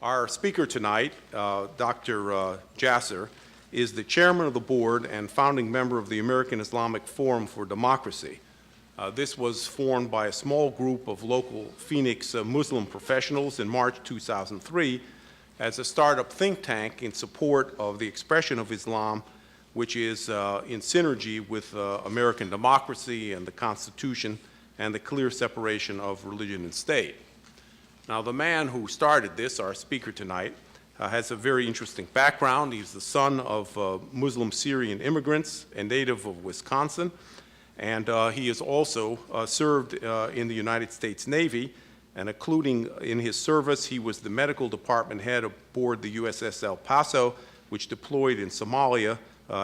Our speaker tonight, Dr. Jasser, is the chairman of the board and founding member of the American Islamic Forum for Democracy. This was formed by a small group of local Phoenix Muslim professionals in March 2003 as a startup think tank in support of the expression of Islam, which is in synergy with American democracy and the Constitution and the clear separation of religion and state. Now, the man who started this, our speaker tonight, has a very interesting background. He's the son of Muslim Syrian immigrants, a native of Wisconsin, and he has also served in the United States Navy, and including in his service, he was the medical department head aboard the USS El Paso, which deployed in Somalia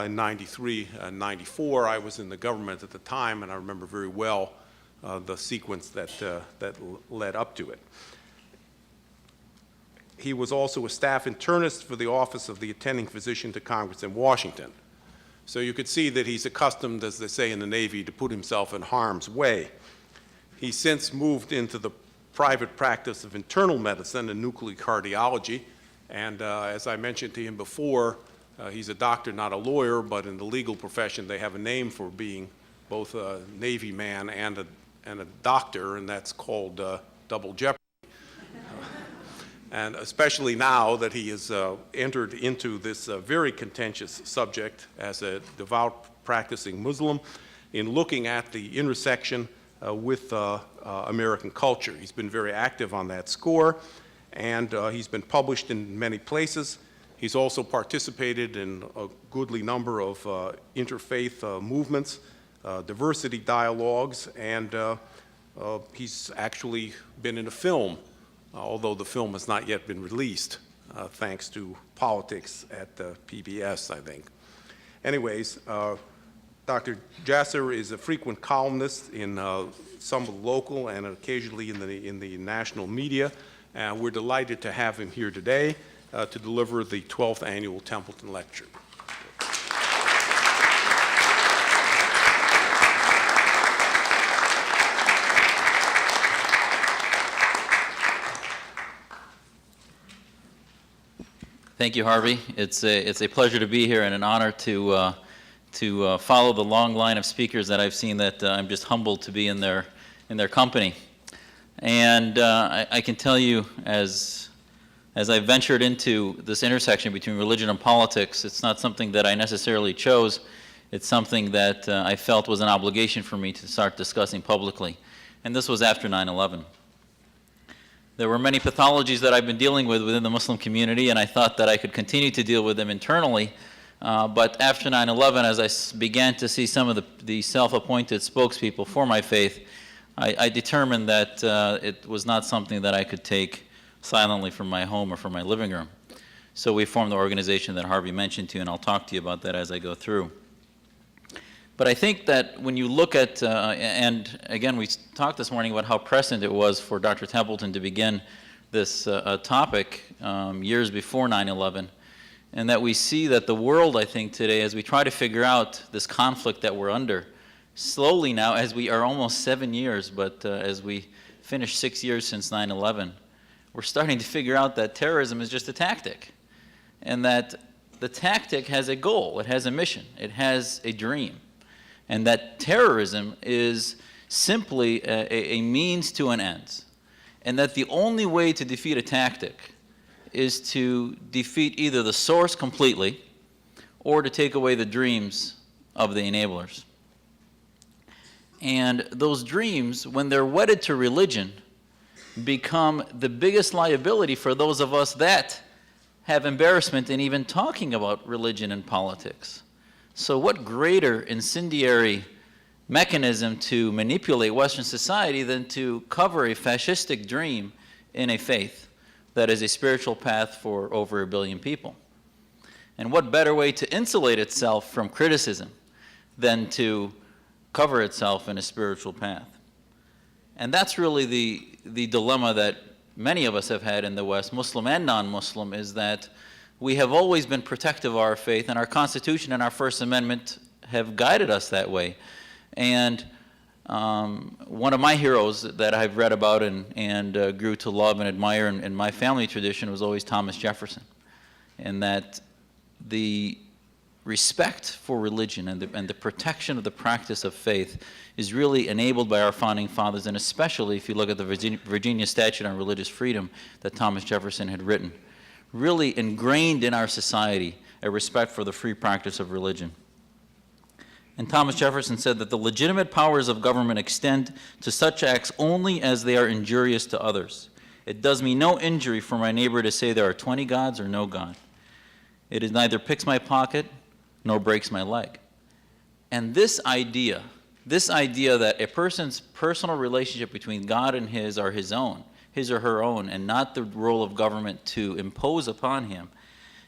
in 93 and 94. I was in the government at the time, and I remember very well the sequence that led up to it. He was also a staff internist for the Office of the Attending Physician to Congress in Washington. So you could see that he's accustomed, as they say in the Navy, to put himself in harm's way. He's since moved into the private practice of internal medicine and nuclear cardiology, and as I mentioned to him before, he's a doctor, not a lawyer, but in the legal profession they have a name for being both a Navy man and a doctor, and that's called double jeopardy. And especially now that he has entered into this very contentious subject as a devout practicing Muslim in looking at the intersection with American culture. He's been very active on that score, and he's been published in many places. He's also participated in a goodly number of interfaith movements, diversity dialogues, and he's actually been in a film, although the film has not yet been released, thanks to politics at PBS, I think. Anyways, Dr. Jasser is a frequent columnist in some of the local and occasionally in the national media, and we're delighted to have him here today to deliver the 12th annual Templeton Lecture. Thank you, Harvey. It's a pleasure to be here and an honor to follow the long line of speakers that I've seen that I'm just humbled to be in their company. And I can tell you, as I ventured into this intersection between religion and politics, it's not something that I necessarily chose. It's something that I felt was an obligation for me to start discussing publicly. And this was after 9/11. There were many pathologies that I've been dealing with within the Muslim community, and I thought that I could continue to deal with them internally. But after 9/11, as I began to see some of the self-appointed spokespeople for my faith, I determined that it was not something that I could take silently from my home or from my living room. So we formed the organization that Harvey mentioned to you, and I'll talk to you about that as I go through. But I think that when you look at, and again, we talked this morning about how prescient it was for Dr. Templeton to begin this topic years before 9/11, and that we see that the world, I think, today, as we try to figure out this conflict that we're under, slowly now, as we are almost 7 years, but as we finish 6 years since 9/11, we're starting to figure out that terrorism is just a tactic, and that the tactic has a goal, it has a mission, it has a dream. And that terrorism is simply a means to an end. And that the only way to defeat a tactic is to defeat either the source completely or to take away the dreams of the enablers. And those dreams, when they're wedded to religion, become the biggest liability for those of us that have embarrassment in even talking about religion and politics. So what greater incendiary mechanism to manipulate Western society than to cover a fascistic dream in a faith that is a spiritual path for over 1 billion people? And what better way to insulate itself from criticism than to cover itself in a spiritual path? And that's really the dilemma that many of us have had in the West, Muslim and non-Muslim, is that we have always been protective of our faith, and our Constitution and our First Amendment have guided us that way. And One of my heroes that I've read about and grew to love and admire in my family tradition was always Thomas Jefferson, and that the respect for religion and the protection of the practice of faith is really enabled by our founding fathers, and especially if you look at the Virginia Statute on Religious Freedom that Thomas Jefferson had written, really ingrained in our society a respect for the free practice of religion. And Thomas Jefferson said that the legitimate powers of government extend to such acts only as they are injurious to others. It does me no injury for my neighbor to say there are 20 gods or no God. It is neither picks my pocket nor breaks my leg. And this idea that a person's personal relationship between God and his or her own, and not the role of government to impose upon him,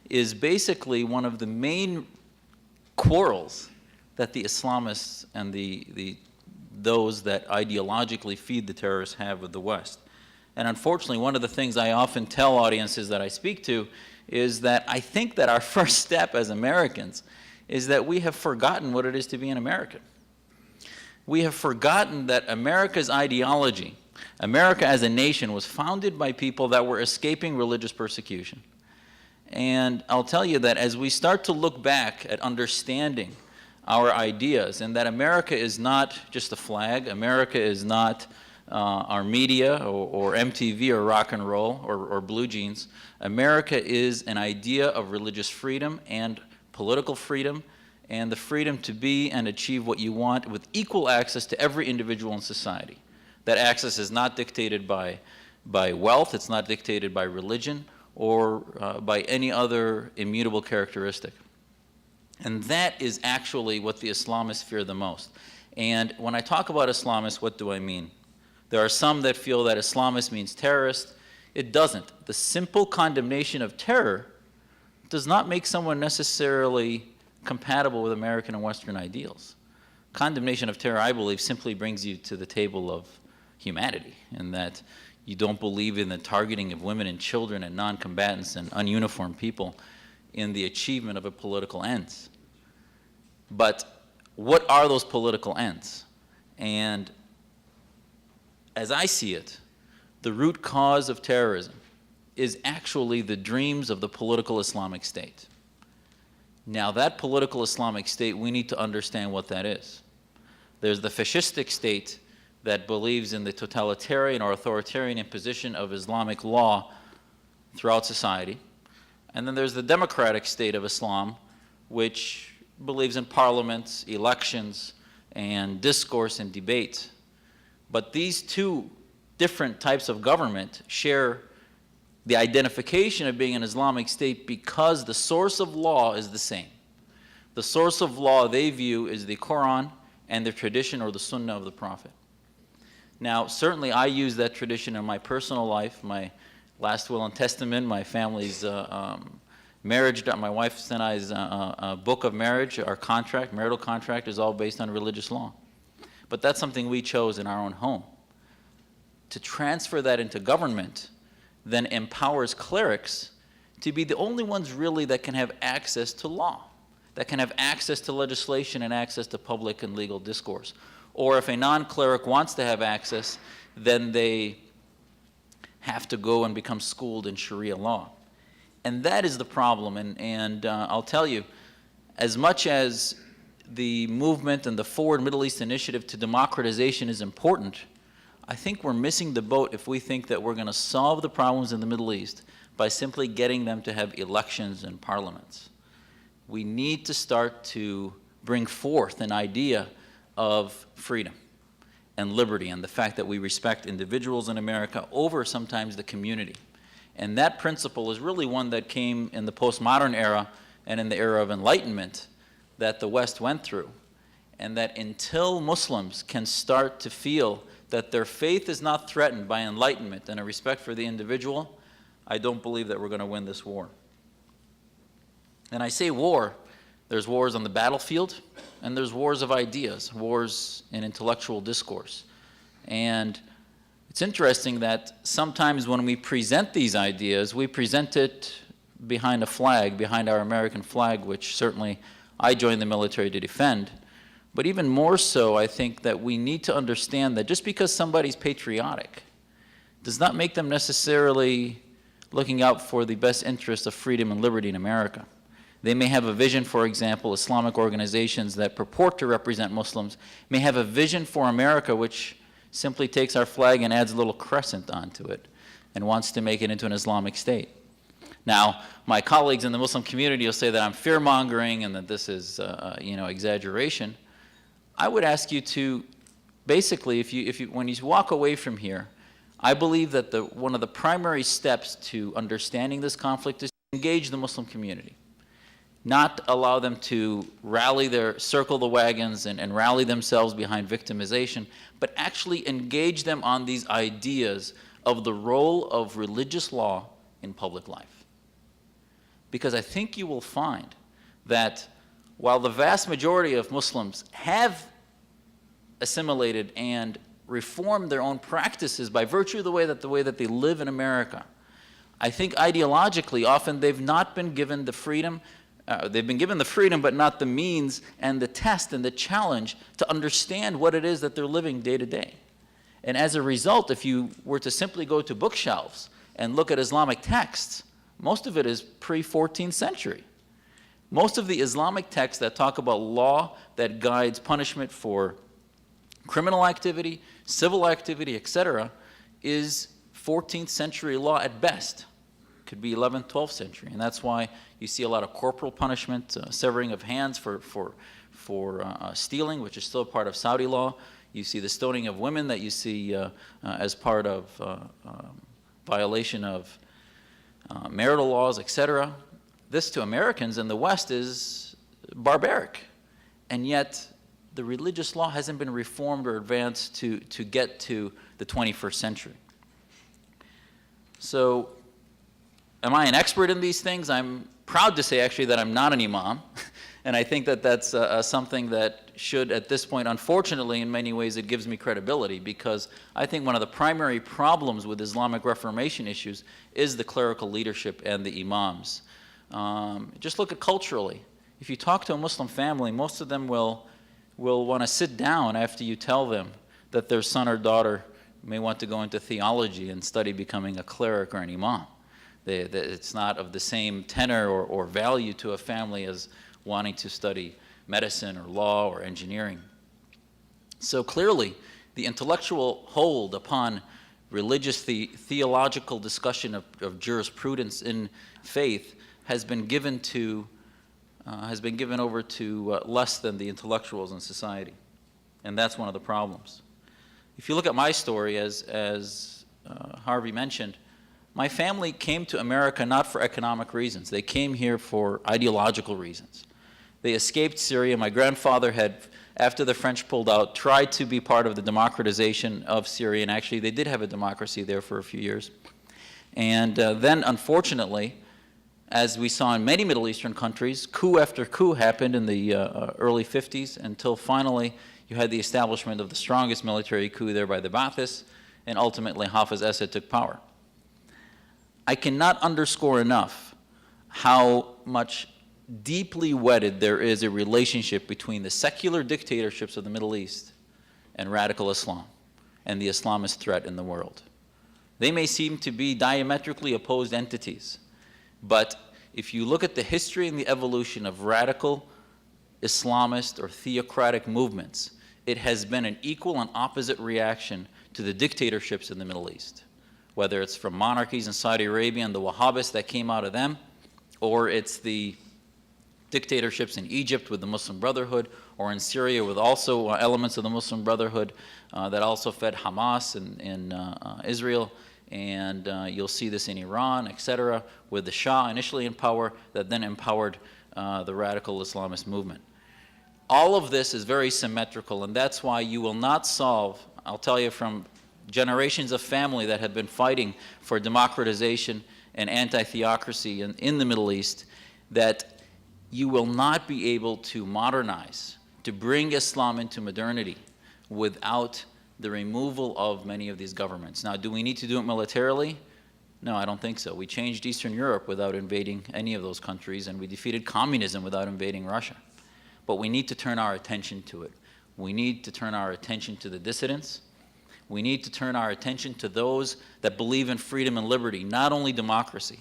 is basically one of the main quarrels that the Islamists and those that ideologically feed the terrorists have with the West. And unfortunately, one of the things I often tell audiences that I speak to is that I think that our first step as Americans is that we have forgotten what it is to be an American. We have forgotten that America's ideology, America as a nation, was founded by people that were escaping religious persecution. And I'll tell you that as we start to look back at understanding our ideas, and that America is not just a flag, America is not our media or MTV or rock and roll or blue jeans. America is an idea of religious freedom and political freedom, and the freedom to be and achieve what you want with equal access to every individual in society. That access is not dictated by wealth, it's not dictated by religion, or by any other immutable characteristic. And that is actually what the Islamists fear the most. And when I talk about Islamists, what do I mean? There are some that feel that Islamist means terrorist. It doesn't. The simple condemnation of terror does not make someone necessarily compatible with American and Western ideals. Condemnation of terror, I believe, simply brings you to the table of humanity, in that you don't believe in the targeting of women and children and non-combatants and ununiformed people in the achievement of a political ends. But what are those political ends? And as I see it, the root cause of terrorism is actually the dreams of the political Islamic State. Now, that political Islamic State, we need to understand what that is. There's the fascistic state that believes in the totalitarian or authoritarian imposition of Islamic law throughout society. And then there's the democratic state of Islam, which believes in parliaments, elections, and discourse and debate. But these two different types of government share the identification of being an Islamic state because the source of law is the same. The source of law they view is the Quran and the tradition or the Sunnah of the Prophet. Now, certainly I use that tradition in my personal life, my last will and testament, my family's marriage, my wife's and I's book of marriage, our contract, marital contract, is all based on religious law. But that's something we chose in our own home. To transfer that into government then empowers clerics to be the only ones really that can have access to law, that can have access to legislation and access to public and legal discourse. Or if a non-cleric wants to have access, then they have to go and become schooled in Sharia law. And that is the problem. And I'll tell you, as much as the movement and the Forward Middle East Initiative to democratization is important, I think we're missing the boat if we think that we're going to solve the problems in the Middle East by simply getting them to have elections and parliaments. We need to start to bring forth an idea of freedom and liberty and the fact that we respect individuals in America over sometimes the community. And that principle is really one that came in the postmodern era and in the era of enlightenment that the West went through. And that until Muslims can start to feel that their faith is not threatened by enlightenment and a respect for the individual, I don't believe that we're going to win this war. And I say war, there's wars on the battlefield, and there's wars of ideas, wars in intellectual discourse. And it's interesting that sometimes when we present these ideas, we present it behind a flag, behind our American flag, which certainly I joined the military to defend. But even more so, I think that we need to understand that just because somebody's patriotic does not make them necessarily looking out for the best interests of freedom and liberty in America. They may have a vision, for example, Islamic organizations that purport to represent Muslims may have a vision for America which simply takes our flag and adds a little crescent onto it and wants to make it into an Islamic state. Now, my colleagues in the Muslim community will say that I'm fear-mongering and that this is, exaggeration. I would ask you to, basically, when you walk away from here, I believe that one of the primary steps to understanding this conflict is to engage the Muslim community. Not allow them to circle the wagons and rally themselves behind victimization, but actually engage them on these ideas of the role of religious law in public life. Because I think you will find that while the vast majority of Muslims have assimilated and reformed their own practices by virtue of the way that they live in America, I think ideologically often they've not been given the freedom. They've been given the freedom, but not the means and the test and the challenge to understand what it is that they're living day to day. And as a result, if you were to simply go to bookshelves and look at Islamic texts, most of it is pre-14th century. Most of the Islamic texts that talk about law that guides punishment for criminal activity, civil activity, etc., is 14th century law at best. Could be 11th, 12th century. And that's why you see a lot of corporal punishment, severing of hands for stealing, which is still part of Saudi law. You see the stoning of women that you see as part of violation of marital laws, etc. This to Americans in the West is barbaric. And yet the religious law hasn't been reformed or advanced to get to the 21st century. So am I an expert in these things? I'm proud to say actually that I'm not an imam. And I think that that's something that should, at this point, unfortunately, in many ways, it gives me credibility, because I think one of the primary problems with Islamic Reformation issues is the clerical leadership and the imams. Just look at culturally. If you talk to a Muslim family, most of them will want to sit down after you tell them that their son or daughter may want to go into theology and study becoming a cleric or an imam. It's not of the same tenor or value to a family as wanting to study medicine or law or engineering. So clearly, the intellectual hold upon religious theological discussion of jurisprudence in faith has been given over to less than the intellectuals in society, and that's one of the problems. If you look at my story, as Harvey mentioned, my family came to America not for economic reasons. They came here for ideological reasons. They escaped Syria. My grandfather had, after the French pulled out, tried to be part of the democratization of Syria, and actually they did have a democracy there for a few years. And then, unfortunately, as we saw in many Middle Eastern countries, coup after coup happened in the early 50s until finally you had the establishment of the strongest military coup there by the Baathists, and ultimately Hafez Assad took power. I cannot underscore enough how much deeply wedded there is a relationship between the secular dictatorships of the Middle East and radical Islam and the Islamist threat in the world. They may seem to be diametrically opposed entities, but if you look at the history and the evolution of radical Islamist or theocratic movements, it has been an equal and opposite reaction to the dictatorships in the Middle East, whether it's from monarchies in Saudi Arabia and the Wahhabists that came out of them, or it's the dictatorships in Egypt with the Muslim Brotherhood, or in Syria with also elements of the Muslim Brotherhood that also fed Hamas in Israel, and you'll see this in Iran, etc., with the Shah initially in power that then empowered the radical Islamist movement. All of this is very symmetrical, and that's why you will not solve, I'll tell you from generations of family that have been fighting for democratization and anti-theocracy in the Middle East, that you will not be able to modernize, to bring Islam into modernity without the removal of many of these governments. Now, do we need to do it militarily? No, I don't think so. We changed Eastern Europe without invading any of those countries, and we defeated communism without invading Russia. But we need to turn our attention to it. We need to turn our attention to the dissidents. We need to turn our attention to those that believe in freedom and liberty, not only democracy.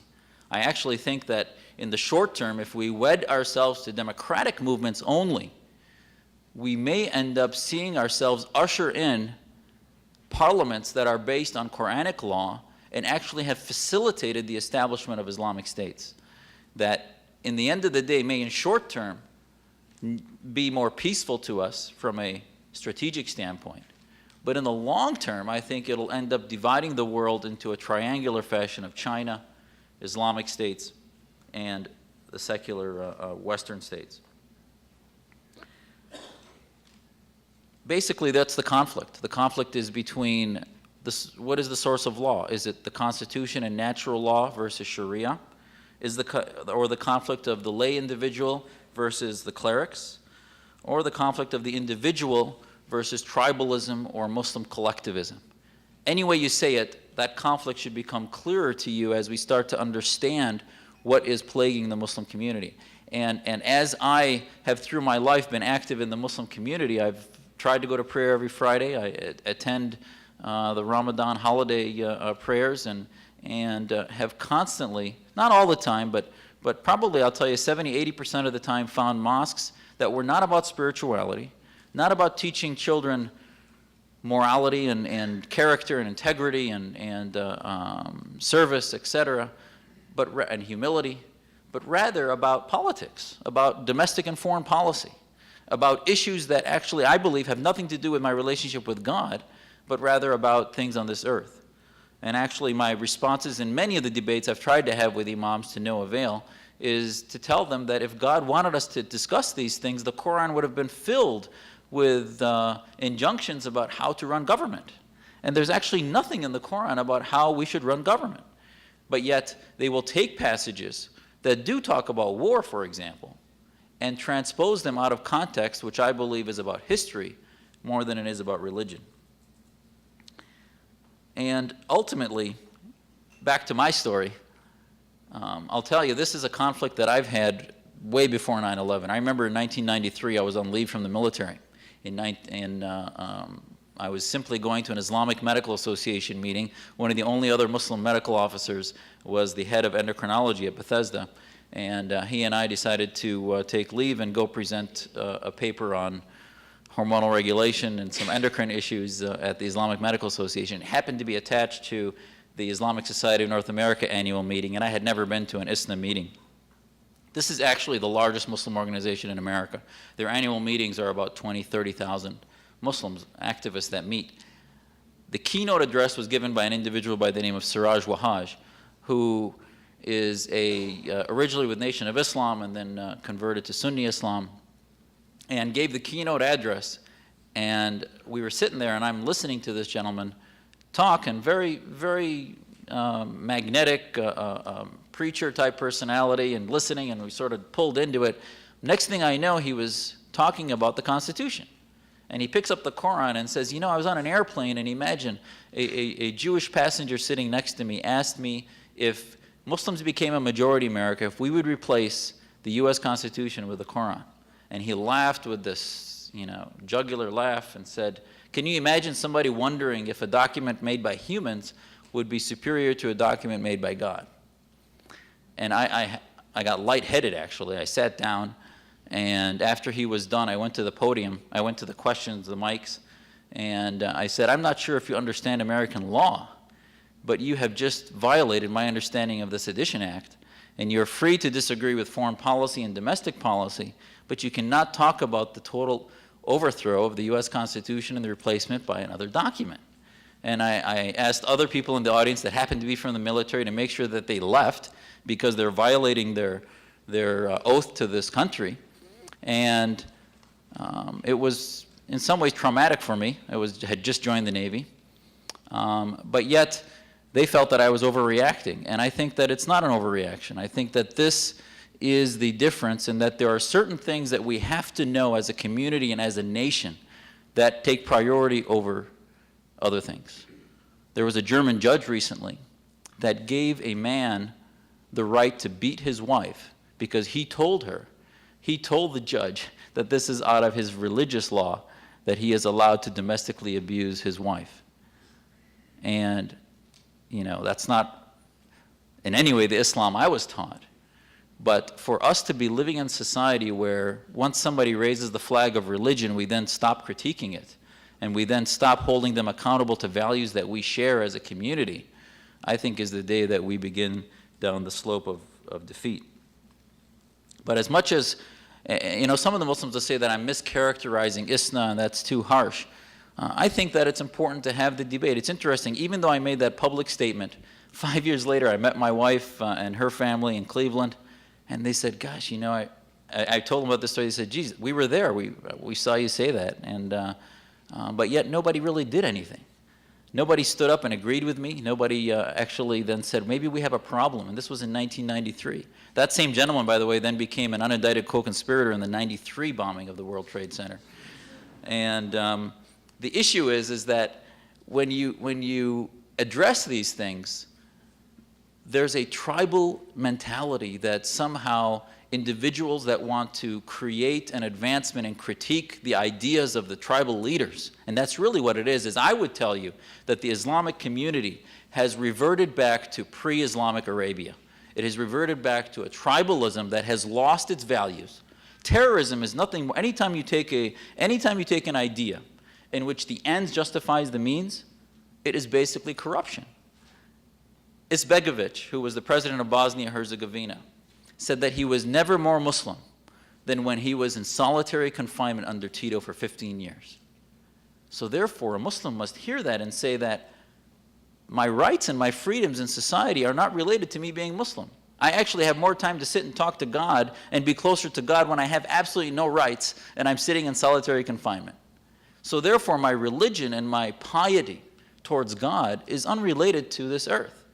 I actually think that in the short term, if we wed ourselves to democratic movements only, we may end up seeing ourselves usher in parliaments that are based on Quranic law and actually have facilitated the establishment of Islamic states. That in the end of the day may in short term be more peaceful to us from a strategic standpoint. But in the long term, I think it'll end up dividing the world into a triangular fashion of China, Islamic states, and the secular Western states. Basically, that's the conflict. The conflict is between what is the source of law? Is it the Constitution and natural law versus Sharia? Or the conflict of the lay individual versus the clerics? Or the conflict of the individual versus tribalism or Muslim collectivism? Any way you say it, that conflict should become clearer to you as we start to understand what is plaguing the Muslim community. And as I have through my life been active in the Muslim community, I've tried to go to prayer every Friday. I attend the Ramadan holiday prayers and have constantly, not all the time, but probably I'll tell you 70–80% of the time found mosques that were not about spirituality, not about teaching children morality and character and integrity and service, etc., and humility, but rather about politics, about domestic and foreign policy, about issues that actually I believe have nothing to do with my relationship with God, but rather about things on this earth. And actually my responses in many of the debates I've tried to have with imams to no avail is to tell them that if God wanted us to discuss these things, the Quran would have been filled with injunctions about how to run government. And there's actually nothing in the Quran about how we should run government. But yet they will take passages that do talk about war, for example, and transpose them out of context, which I believe is about history more than it is about religion. And ultimately, back to my story, I'll tell you, this is a conflict that I've had way before 9/11. I remember in 1993, I was on leave from the military. I was simply going to an Islamic Medical Association meeting. One of the only other Muslim medical officers was the head of endocrinology at Bethesda. And he and I decided to take leave and go present a paper on hormonal regulation and some endocrine issues at the Islamic Medical Association. It happened to be attached to the Islamic Society of North America annual meeting, and I had never been to an ISNA meeting. This is actually the largest Muslim organization in America. Their annual meetings are about 20–30,000 Muslims, activists that meet. The keynote address was given by an individual by the name of Siraj Wahhaj, who is originally with Nation of Islam and then converted to Sunni Islam, and gave the keynote address. And we were sitting there, and I'm listening to this gentleman talk, and very, very magnetic preacher-type personality, and listening, and we sort of pulled into it. Next thing I know, he was talking about the Constitution. And he picks up the Quran and says, you know, I was on an airplane, and imagine a Jewish passenger sitting next to me asked me if Muslims became a majority in America, if we would replace the U.S. Constitution with the Quran. And he laughed with this, jugular laugh and said, can you imagine somebody wondering if a document made by humans would be superior to a document made by God? And I got lightheaded, actually. I sat down, and after he was done, I went to the podium. I went to the questions, the mics, and I said, I'm not sure if you understand American law, but you have just violated my understanding of the Sedition Act, and you're free to disagree with foreign policy and domestic policy, but you cannot talk about the total overthrow of the U.S. Constitution and the replacement by another document. And I asked other people in the audience that happened to be from the military to make sure that they left because they're violating their oath to this country. And it was in some ways traumatic for me. I had just joined the Navy. But yet they felt that I was overreacting. And I think that it's not an overreaction. I think that this is the difference, in that there are certain things that we have to know as a community and as a nation that take priority over other things. There was a German judge recently that gave a man the right to beat his wife because he told the judge that this is out of his religious law, that he is allowed to domestically abuse his wife. And, you know, that's not in any way the Islam I was taught. But for us to be living in society where once somebody raises the flag of religion, we then stop critiquing it, and we then stop holding them accountable to values that we share as a community, I think is the day that we begin down the slope of defeat. But as much as, you know, some of the Muslims will say that I'm mischaracterizing ISNA and that's too harsh, I think that it's important to have the debate. It's interesting, even though I made that public statement, 5 years later I met my wife and her family in Cleveland, and they said, gosh, you know, I told them about this story. They said, geez, we were there. We saw you say that. And, but yet nobody really did anything. Nobody stood up and agreed with me. Nobody actually then said, maybe we have a problem. And this was in 1993. That same gentleman, by the way, then became an unindicted co-conspirator in the 93 bombing of the World Trade Center. And the issue is that when you address these things, there's a tribal mentality that somehow individuals that want to create an advancement and critique the ideas of the tribal leaders, and that's really what it is I would tell you that the Islamic community has reverted back to pre-Islamic Arabia. It has reverted back to a tribalism that has lost its values. Terrorism is nothing more. Anytime you take an idea in which the ends justifies the means, it is basically corruption. Izetbegovic, who was the president of Bosnia-Herzegovina, said that he was never more Muslim than when he was in solitary confinement under Tito for 15 years. So therefore, a Muslim must hear that and say that my rights and my freedoms in society are not related to me being Muslim. I actually have more time to sit and talk to God and be closer to God when I have absolutely no rights and I'm sitting in solitary confinement. So therefore, my religion and my piety towards God is unrelated to this earth.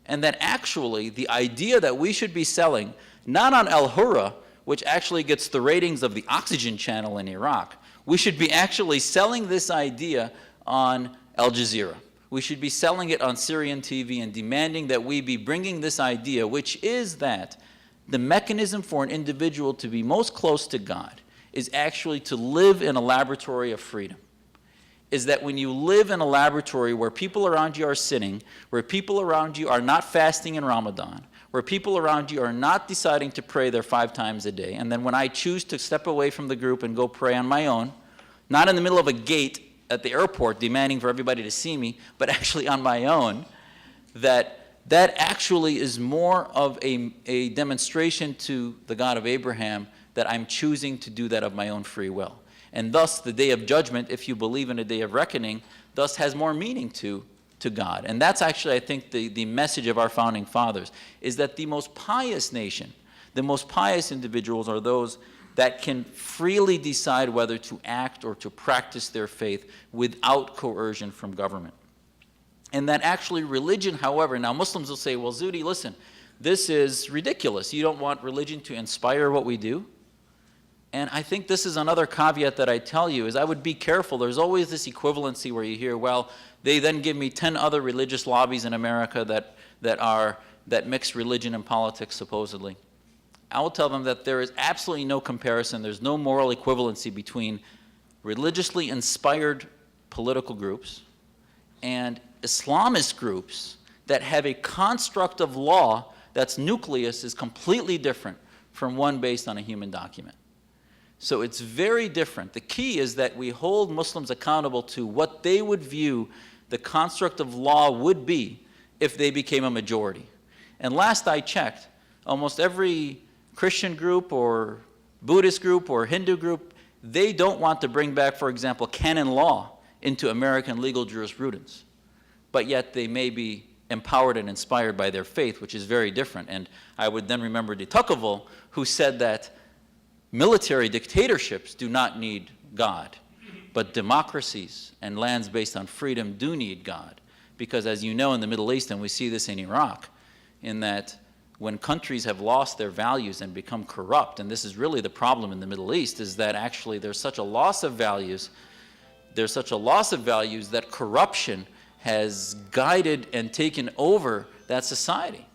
And that actually the idea that we should be selling, not on Al Hurra, which actually gets the ratings of the Oxygen channel in Iraq, we should be actually selling this idea on Al Jazeera. We should be selling it on Syrian TV and demanding that we be bringing this idea, which is that the mechanism for an individual to be most close to God is actually to live in a laboratory of freedom. Is that when you live in a laboratory where people around you are sinning, where people around you are not fasting in Ramadan, where people around you are not deciding to pray their 5 times a day, and then when I choose to step away from the group and go pray on my own, not in the middle of a gate at the airport demanding for everybody to see me, but actually on my own, that actually is more of a demonstration to the God of Abraham that I'm choosing to do that of my own free will. And thus, the day of judgment, if you believe in a day of reckoning, thus has more meaning to God. And that's actually, I think, the message of our founding fathers, is that the most pious nation, the most pious individuals are those that can freely decide whether to act or to practice their faith without coercion from government. And that actually religion, however, now Muslims will say, well, Zudhi, listen, this is ridiculous. You don't want religion to inspire what we do? And I think this is another caveat that I tell you, is I would be careful. There's always this equivalency where you hear, well, they then give me 10 other religious lobbies in America that mix religion and politics, supposedly. I will tell them that there is absolutely no comparison. There's no moral equivalency between religiously inspired political groups and Islamist groups that have a construct of law that's nucleus is completely different from one based on a human document. So it's very different. The key is that we hold Muslims accountable to what they would view the construct of law would be if they became a majority. And last I checked, almost every Christian group or Buddhist group or Hindu group, they don't want to bring back, for example, canon law into American legal jurisprudence. But yet they may be empowered and inspired by their faith, which is very different. And I would then remember de Tocqueville, who said that military dictatorships do not need God, but democracies and lands based on freedom do need God. Because as you know in the Middle East, and we see this in Iraq, in that when countries have lost their values and become corrupt, and this is really the problem in the Middle East, is that actually there's such a loss of values, that corruption has guided and taken over that society.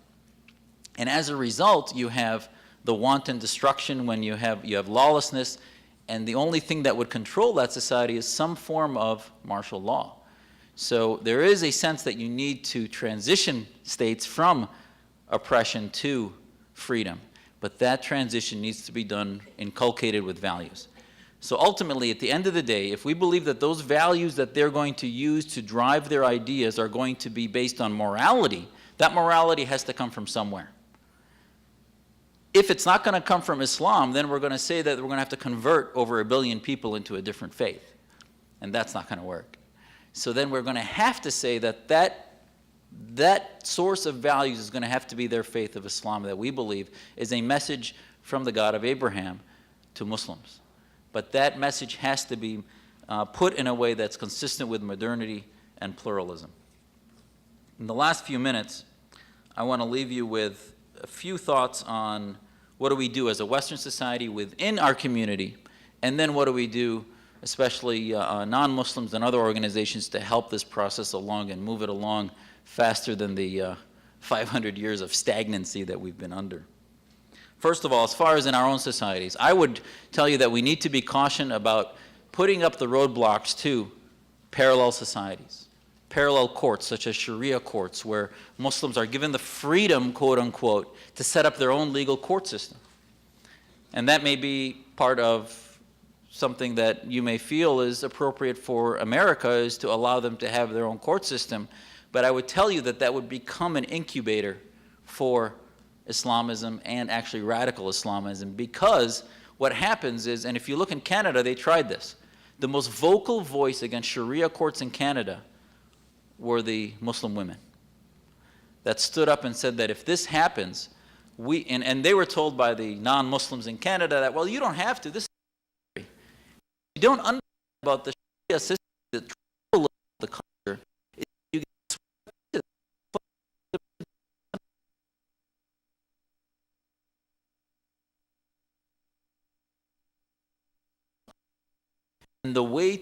And as a result, you have the wanton destruction when you have lawlessness, And the only thing that would control that society is some form of martial law. So there is a sense that you need to transition states from oppression to freedom. But that transition needs to be done inculcated with values. So ultimately, at the end of the day, if we believe that those values that they're going to use to drive their ideas are going to be based on morality, that morality has to come from somewhere. If it's not going to come from Islam, then we're going to say that we're going to have to convert over 1 billion people into a different faith. And that's not going to work. So then we're going to have to say that that source of values is going to have to be their faith of Islam that we believe is a message from the God of Abraham to Muslims. But that message has to be put in a way that's consistent with modernity and pluralism. In the last few minutes, I want to leave you with a few thoughts on what do we do as a Western society within our community, and then what do we do, especially non-Muslims and other organizations, to help this process along and move it along faster than the 500 years of stagnancy that we've been under. First of all, as far as in our own societies, I would tell you that we need to be cautious about putting up the roadblocks to parallel societies, parallel courts such as Sharia courts, where Muslims are given the freedom, quote unquote, to set up their own legal court system. And that may be part of something that you may feel is appropriate for America, is to allow them to have their own court system. But I would tell you that that would become an incubator for Islamism and actually radical Islamism, because what happens is, and if you look in Canada, they tried this. The most vocal voice against Sharia courts in Canada were the Muslim women that stood up and said that if this happens, and they were told by the non-Muslims in Canada that, well, you don't have to, this is free. You don't understand about the Sharia system, the tribalism of the culture. You get swept into and the way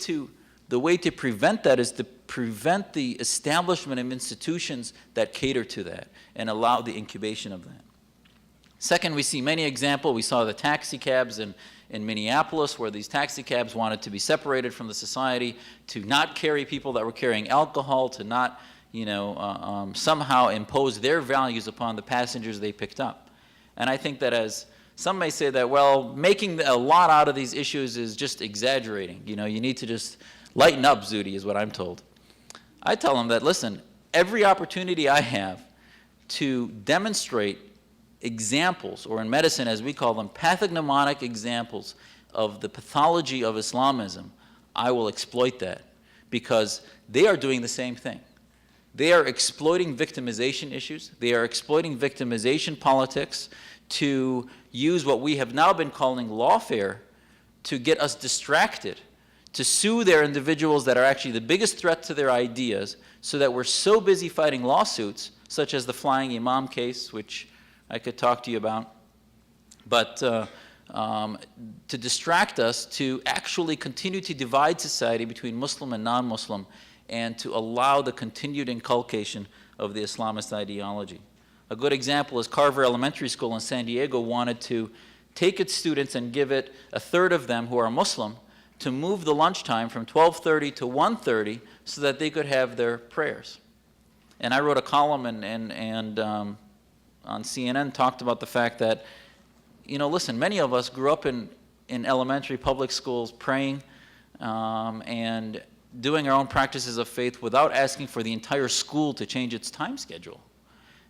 to prevent that is to prevent the establishment of institutions that cater to that and allow the incubation of that. Second, we see many examples. We saw the taxi cabs in Minneapolis, where these taxi cabs wanted to be separated from the society, to not carry people that were carrying alcohol, to not somehow impose their values upon the passengers they picked up. And I think that as some may say that, well, making a lot out of these issues is just exaggerating. You need to just lighten up, Zudhi, is what I'm told. I tell them that, listen, every opportunity I have to demonstrate examples, or in medicine, as we call them, pathognomonic examples of the pathology of Islamism, I will exploit that, because they are doing the same thing. They are exploiting victimization issues. They are exploiting victimization politics to use what we have now been calling lawfare to get us distracted, to sue their individuals that are actually the biggest threat to their ideas, so that we're so busy fighting lawsuits, such as the flying imam case, which I could talk to you about, but to distract us, to actually continue to divide society between Muslim and non-Muslim, and to allow the continued inculcation of the Islamist ideology. A good example is Carver Elementary School in San Diego wanted to take its students and give it a third of them who are Muslim to move the lunchtime from 12:30 to 1:30 so that they could have their prayers. And I wrote a column and on CNN talked about the fact that, listen, many of us grew up in elementary public schools praying and doing our own practices of faith without asking for the entire school to change its time schedule.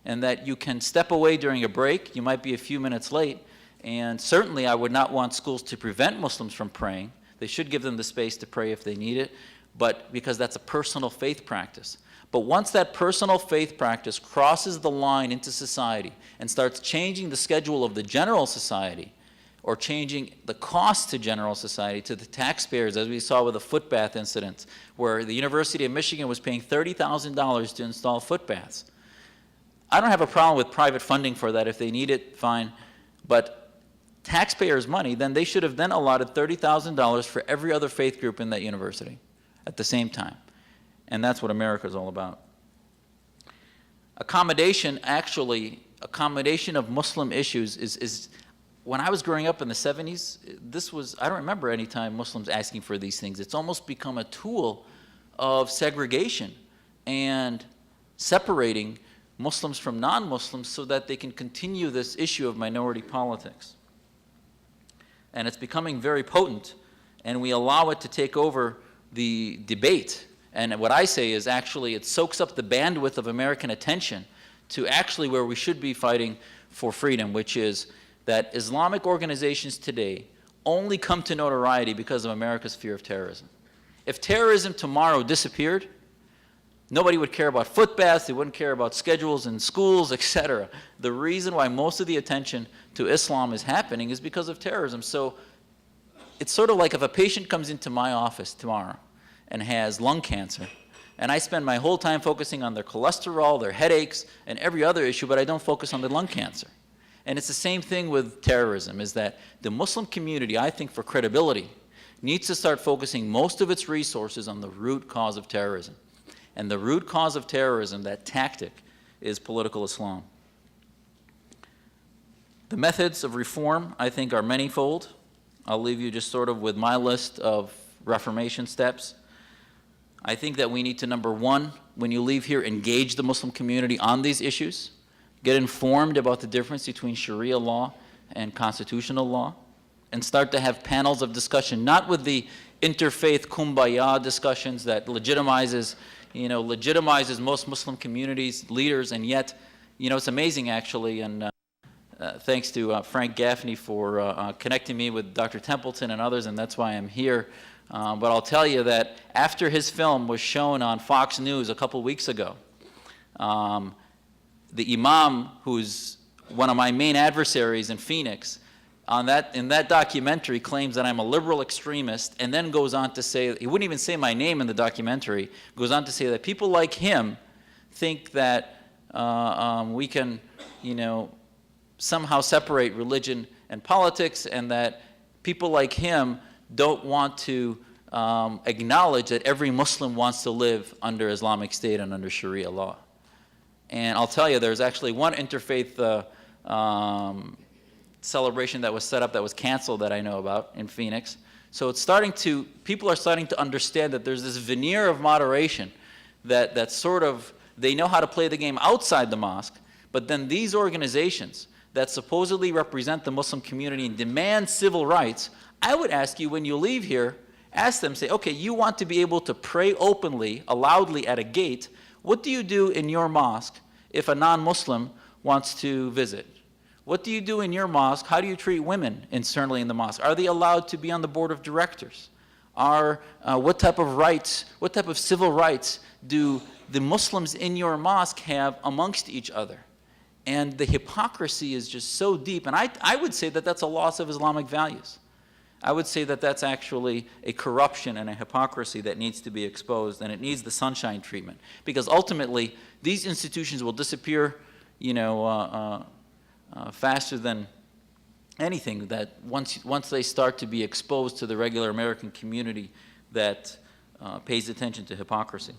And that you can step away during a break, you might be a few minutes late, and certainly I would not want schools to prevent Muslims from praying. They should give them the space to pray if they need it, but because that's a personal faith practice. But once that personal faith practice crosses the line into society and starts changing the schedule of the general society, or changing the cost to general society, to the taxpayers, as we saw with the footbath incident, where the University of Michigan was paying $30,000 to install footbaths. I don't have a problem with private funding for that. If they need it, fine. But taxpayers' money, then they should have then allotted $30,000 for every other faith group in that university at the same time. And that's what America is all about. Accommodation of Muslim issues is when I was growing up in the 70s, I don't remember any time Muslims asking for these things. It's almost become a tool of segregation and separating Muslims from non-Muslims so that they can continue this issue of minority politics. And it's becoming very potent, and we allow it to take over the debate. And what I say is actually it soaks up the bandwidth of American attention to actually where we should be fighting for freedom, which is that Islamic organizations today only come to notoriety because of America's fear of terrorism. If terrorism tomorrow disappeared, nobody would care about footbaths, they wouldn't care about schedules in schools, etc. The reason why most of the attention to Islam is happening is because of terrorism. So it's sort of like if a patient comes into my office tomorrow and has lung cancer, and I spend my whole time focusing on their cholesterol, their headaches, and every other issue, but I don't focus on the lung cancer. And it's the same thing with terrorism, is that the Muslim community, I think for credibility, needs to start focusing most of its resources on the root cause of terrorism. And the root cause of terrorism, that tactic, is political Islam. The methods of reform, I think, are manifold. I'll leave you just sort of with my list of reformation steps. I think that we need to, number one, when you leave here, engage the Muslim community on these issues. Get informed about the difference between Sharia law and constitutional law, and start to have panels of discussion, not with the interfaith kumbaya discussions that legitimizes most Muslim communities, leaders, and yet, it's amazing actually, and thanks to Frank Gaffney for connecting me with Dr. Templeton and others, and that's why I'm here. But I'll tell you that after his film was shown on Fox News a couple weeks ago, the imam, who's one of my main adversaries in Phoenix, in that documentary claims that I'm a liberal extremist, and then goes on to say, he wouldn't even say my name in the documentary, goes on to say that people like him think that we can, somehow separate religion and politics, and that people like him don't want to acknowledge that every Muslim wants to live under Islamic State and under Sharia law. And I'll tell you, there's actually one interfaith celebration that was set up that was canceled that I know about in Phoenix. So it's people are starting to understand that there's this veneer of moderation that sort of, they know how to play the game outside the mosque, but then these organizations that supposedly represent the Muslim community and demand civil rights, I would ask you when you leave here, ask them, say, okay, you want to be able to pray openly, loudly at a gate. What do you do in your mosque if a non-Muslim wants to visit? What do you do in your mosque? How do you treat women internally in the mosque? Are they allowed to be on the board of directors? What type of rights, what type of civil rights do the Muslims in your mosque have amongst each other? And the hypocrisy is just so deep. And I would say that that's a loss of Islamic values. I would say that that's actually a corruption and a hypocrisy that needs to be exposed, and it needs the sunshine treatment. Because ultimately, these institutions will disappear, faster than anything, that once they start to be exposed to the regular American community that pays attention to hypocrisy.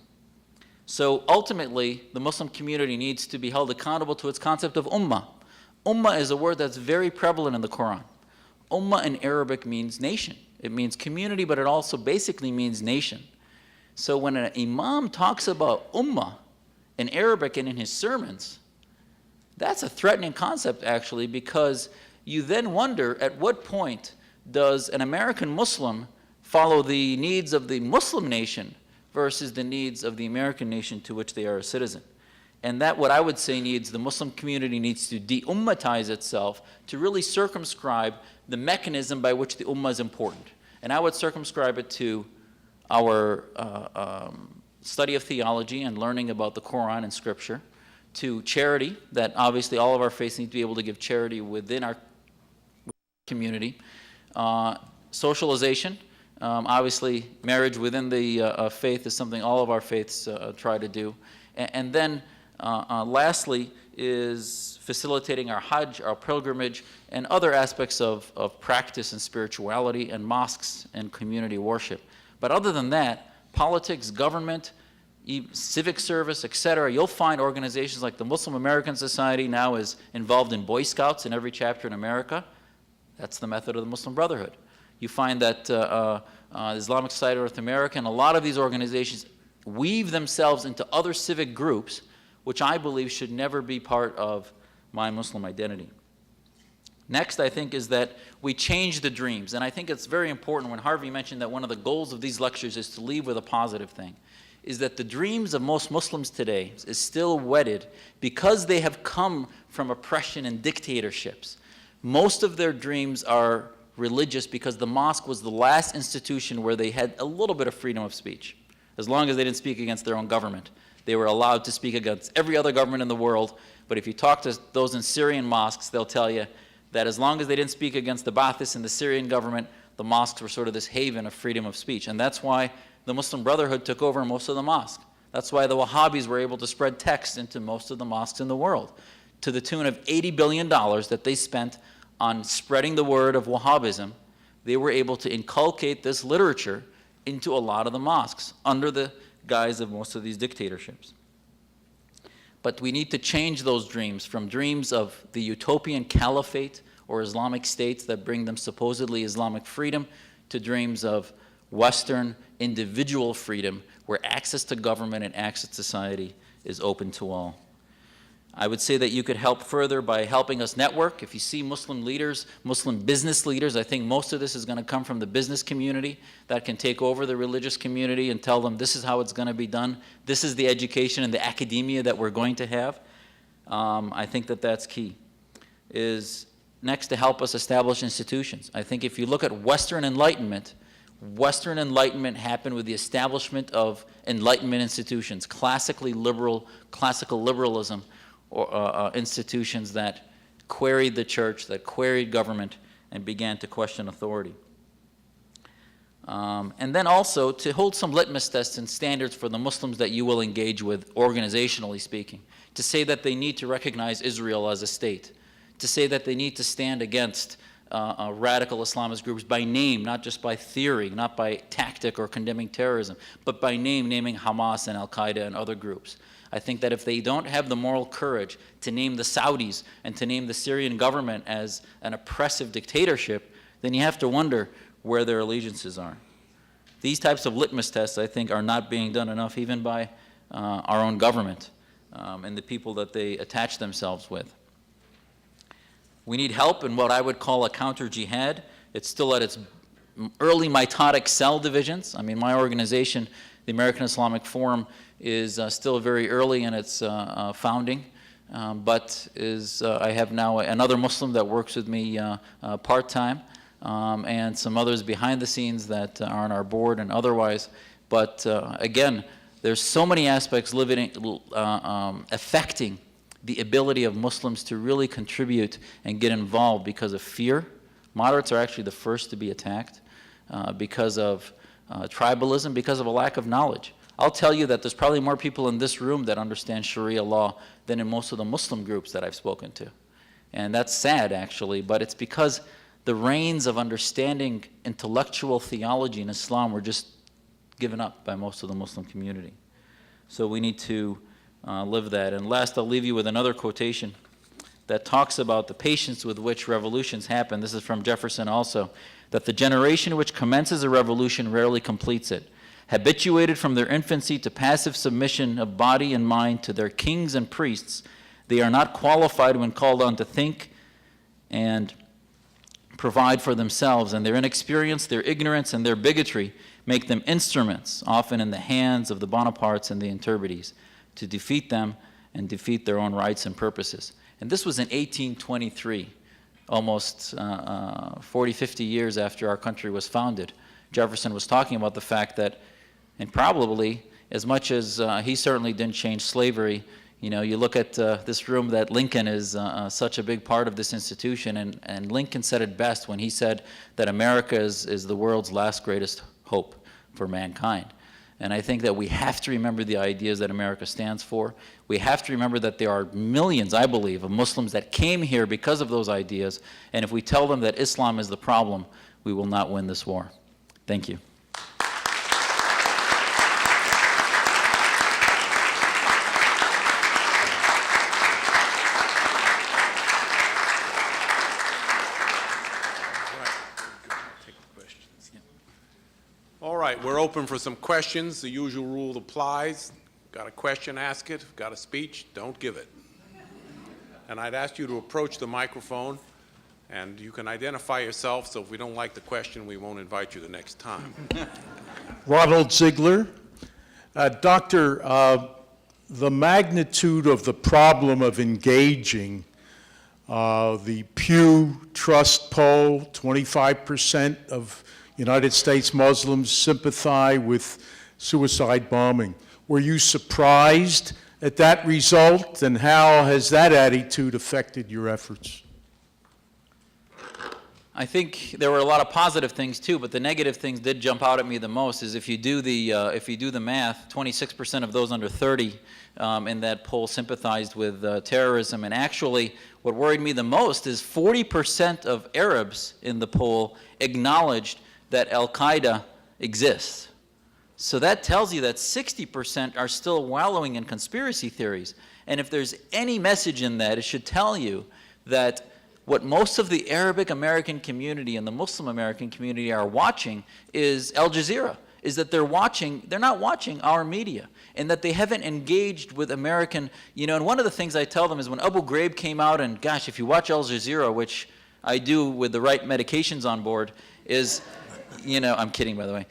So ultimately, the Muslim community needs to be held accountable to its concept of ummah. Ummah is a word that's very prevalent in the Quran. Ummah in Arabic means nation. It means community, but it also basically means nation. So when an imam talks about ummah in Arabic and in his sermons, that's a threatening concept actually, because you then wonder at what point does an American Muslim follow the needs of the Muslim nation versus the needs of the American nation to which they are a citizen. And that, what I would say, the Muslim community needs to de-ummatize itself to really circumscribe the mechanism by which the ummah is important. And I would circumscribe it to our study of theology and learning about the Quran and Scripture, to charity, that obviously all of our faiths need to be able to give charity within our community, socialization. Obviously, marriage within the faith is something all of our faiths try to do. And then lastly is facilitating our Hajj, our pilgrimage, and other aspects of practice and spirituality and mosques and community worship. But other than that, politics, government, civic service, etc., you'll find organizations like the Muslim American Society now is involved in Boy Scouts in every chapter in America. That's the method of the Muslim Brotherhood. You find that Islamic Society of North America and a lot of these organizations weave themselves into other civic groups, which I believe should never be part of my Muslim identity. Next, I think, is that we change the dreams. And I think it's very important when Harvey mentioned that one of the goals of these lectures is to leave with a positive thing, is that the dreams of most Muslims today is still wedded because they have come from oppression and dictatorships. Most of their dreams are religious because the mosque was the last institution where they had a little bit of freedom of speech. As long as they didn't speak against their own government, they were allowed to speak against every other government in the world. But if you talk to those in Syrian mosques, they'll tell you that as long as they didn't speak against the Ba'athists and the Syrian government, the mosques were sort of this haven of freedom of speech. And that's why the Muslim Brotherhood took over most of the mosques. That's why the Wahhabis were able to spread text into most of the mosques in the world, to the tune of $80 billion that they spent on spreading the word of Wahhabism. They were able to inculcate this literature into a lot of the mosques under the guise of most of these dictatorships. But we need to change those dreams from dreams of the utopian caliphate or Islamic states that bring them supposedly Islamic freedom to dreams of Western individual freedom where access to government and access to society is open to all. I would say that you could help further by helping us network. If you see Muslim leaders, Muslim business leaders, I think most of this is going to come from the business community that can take over the religious community and tell them this is how it's going to be done. This is the education and the academia that we're going to have. I think that that's key. Is next to help us establish institutions. I think if you look at Western Enlightenment happened with the establishment of Enlightenment institutions, classical liberalism, or institutions that queried the church, that queried government, and began to question authority. And then also to hold some litmus tests and standards for the Muslims that you will engage with, organizationally speaking, to say that they need to recognize Israel as a state, to say that they need to stand against radical Islamist groups by name, not just by theory, not by tactic or condemning terrorism, but by name, naming Hamas and Al-Qaeda and other groups. I think that if they don't have the moral courage to name the Saudis and to name the Syrian government as an oppressive dictatorship, then you have to wonder where their allegiances are. These types of litmus tests, I think, are not being done enough even by our own government and the people that they attach themselves with. We need help in what I would call a counter-jihad. It's still at its early mitotic cell divisions. I mean, my organization, the American Islamic Forum, is still very early in its founding, but I have now another Muslim that works with me part-time, and some others behind the scenes that are on our board and otherwise. But again, there's so many aspects affecting the ability of Muslims to really contribute and get involved because of fear. Moderates are actually the first to be attacked because of tribalism, because of a lack of knowledge. I'll tell you that there's probably more people in this room that understand Sharia law than in most of the Muslim groups that I've spoken to. And that's sad, actually, but it's because the reins of understanding intellectual theology in Islam were just given up by most of the Muslim community. So we need to live that. And last, I'll leave you with another quotation that talks about the patience with which revolutions happen. This is from Jefferson also, that the generation which commences a revolution rarely completes it. Habituated from their infancy to passive submission of body and mind to their kings and priests, they are not qualified when called on to think and provide for themselves, and their inexperience, their ignorance, and their bigotry make them instruments, often in the hands of the Bonapartes and the Interbrities, to defeat them and defeat their own rights and purposes. And this was in 1823, almost 40, 50 years after our country was founded. Jefferson was talking about the fact that, and probably as much as he certainly didn't change slavery, you know, you look at this room that Lincoln is such a big part of this institution, and Lincoln said it best when he said that America is the world's last greatest hope for mankind. And I think that we have to remember the ideas that America stands for. We have to remember that there are millions, I believe, of Muslims that came here because of those ideas, and if we tell them that Islam is the problem, we will not win this war. Thank you. right, we're open for some questions. The usual rule applies. Got a question, ask it. Got a speech, don't give it. And I'd ask you to approach the microphone, and you can identify yourself, so if we don't like the question, we won't invite you the next time. Ronald Ziegler. Doctor, the magnitude of the problem of engaging, the Pew Trust poll, 25% of United States Muslims sympathize with suicide bombing. Were you surprised at that result, and how has that attitude affected your efforts? I think there were a lot of positive things too, but the negative things did jump out at me the most. Is if you do the math, 26% of those under 30 in that poll sympathized with terrorism, and actually, what worried me the most is 40% of Arabs in the poll acknowledged that Al-Qaeda exists. So that tells you that 60% are still wallowing in conspiracy theories. And if there's any message in that, it should tell you that what most of the Arabic American community and the Muslim American community are watching is Al Jazeera, is that they're not watching our media, and that they haven't engaged with American, and one of the things I tell them is when Abu Ghraib came out, and gosh, if you watch Al Jazeera, which I do with the right medications on board, is, I'm kidding by the way,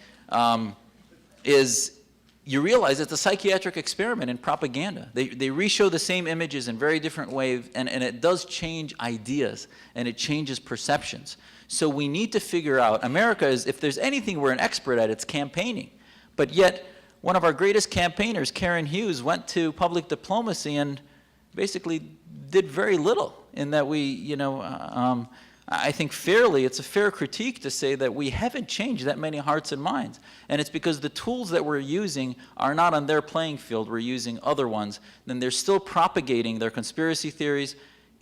is you realize it's a psychiatric experiment in propaganda. They re-show the same images in very different ways, and it does change ideas, and it changes perceptions. So we need to figure out, America is, if there's anything we're an expert at, it's campaigning. But yet, one of our greatest campaigners, Karen Hughes, went to public diplomacy and basically did very little in that I think fairly, it's a fair critique to say that we haven't changed that many hearts and minds. And it's because the tools that we're using are not on their playing field, we're using other ones. Then they're still propagating their conspiracy theories.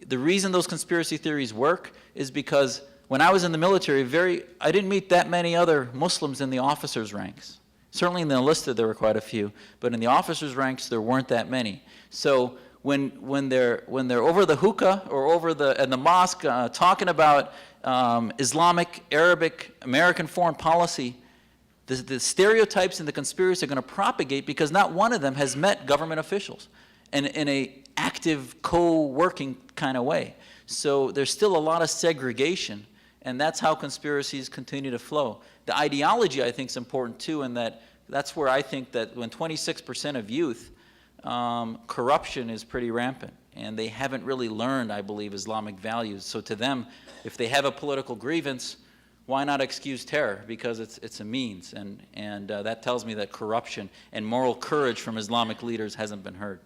The reason those conspiracy theories work is because when I was in the military, I didn't meet that many other Muslims in the officers' ranks. Certainly in the enlisted there were quite a few, but in the officers' ranks there weren't that many. So when they're over the hookah or in the mosque talking about Islamic, Arabic, American foreign policy, the stereotypes and the conspiracy are going to propagate because not one of them has met government officials in a active co-working kind of way. So there's still a lot of segregation, and that's how conspiracies continue to flow. The ideology, I think, is important too, and that's where I think that when 26% of youth, corruption is pretty rampant, and they haven't really learned, I believe, Islamic values. So to them, if they have a political grievance, why not excuse terror? Because it's a means, and that tells me that corruption and moral courage from Islamic leaders hasn't been heard.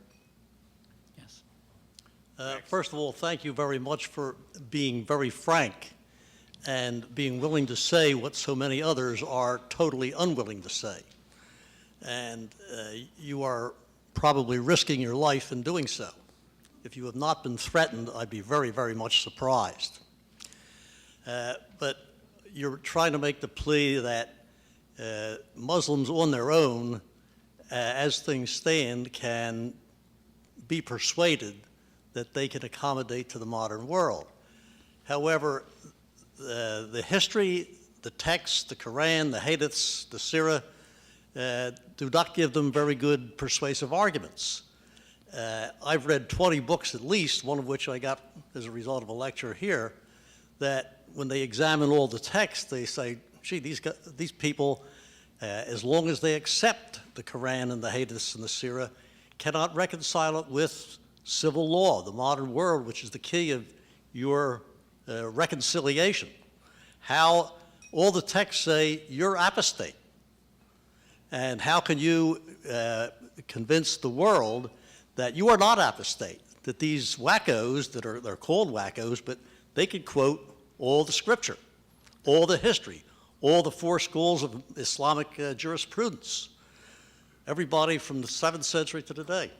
Yes. First of all, thank you very much for being very frank and being willing to say what so many others are totally unwilling to say. And you are probably risking your life in doing so. If you have not been threatened, I'd be very, very much surprised. But you're trying to make the plea that Muslims on their own, as things stand, can be persuaded that they can accommodate to the modern world. However, the history, the text, the Quran, the Hadiths, the Sirah, do not give them very good persuasive arguments. I've read 20 books at least, one of which I got as a result of a lecture here, that when they examine all the text, they say, gee, these people, as long as they accept the Quran and the Hadiths and the Sirah, cannot reconcile it with civil law, the modern world, which is the key of your reconciliation. How all the texts say you're apostate. And how can you convince the world that you are not apostate, that these wackos, they're called wackos, but they can quote all the scripture, all the history, all the four schools of Islamic jurisprudence, everybody from the 7th century to today?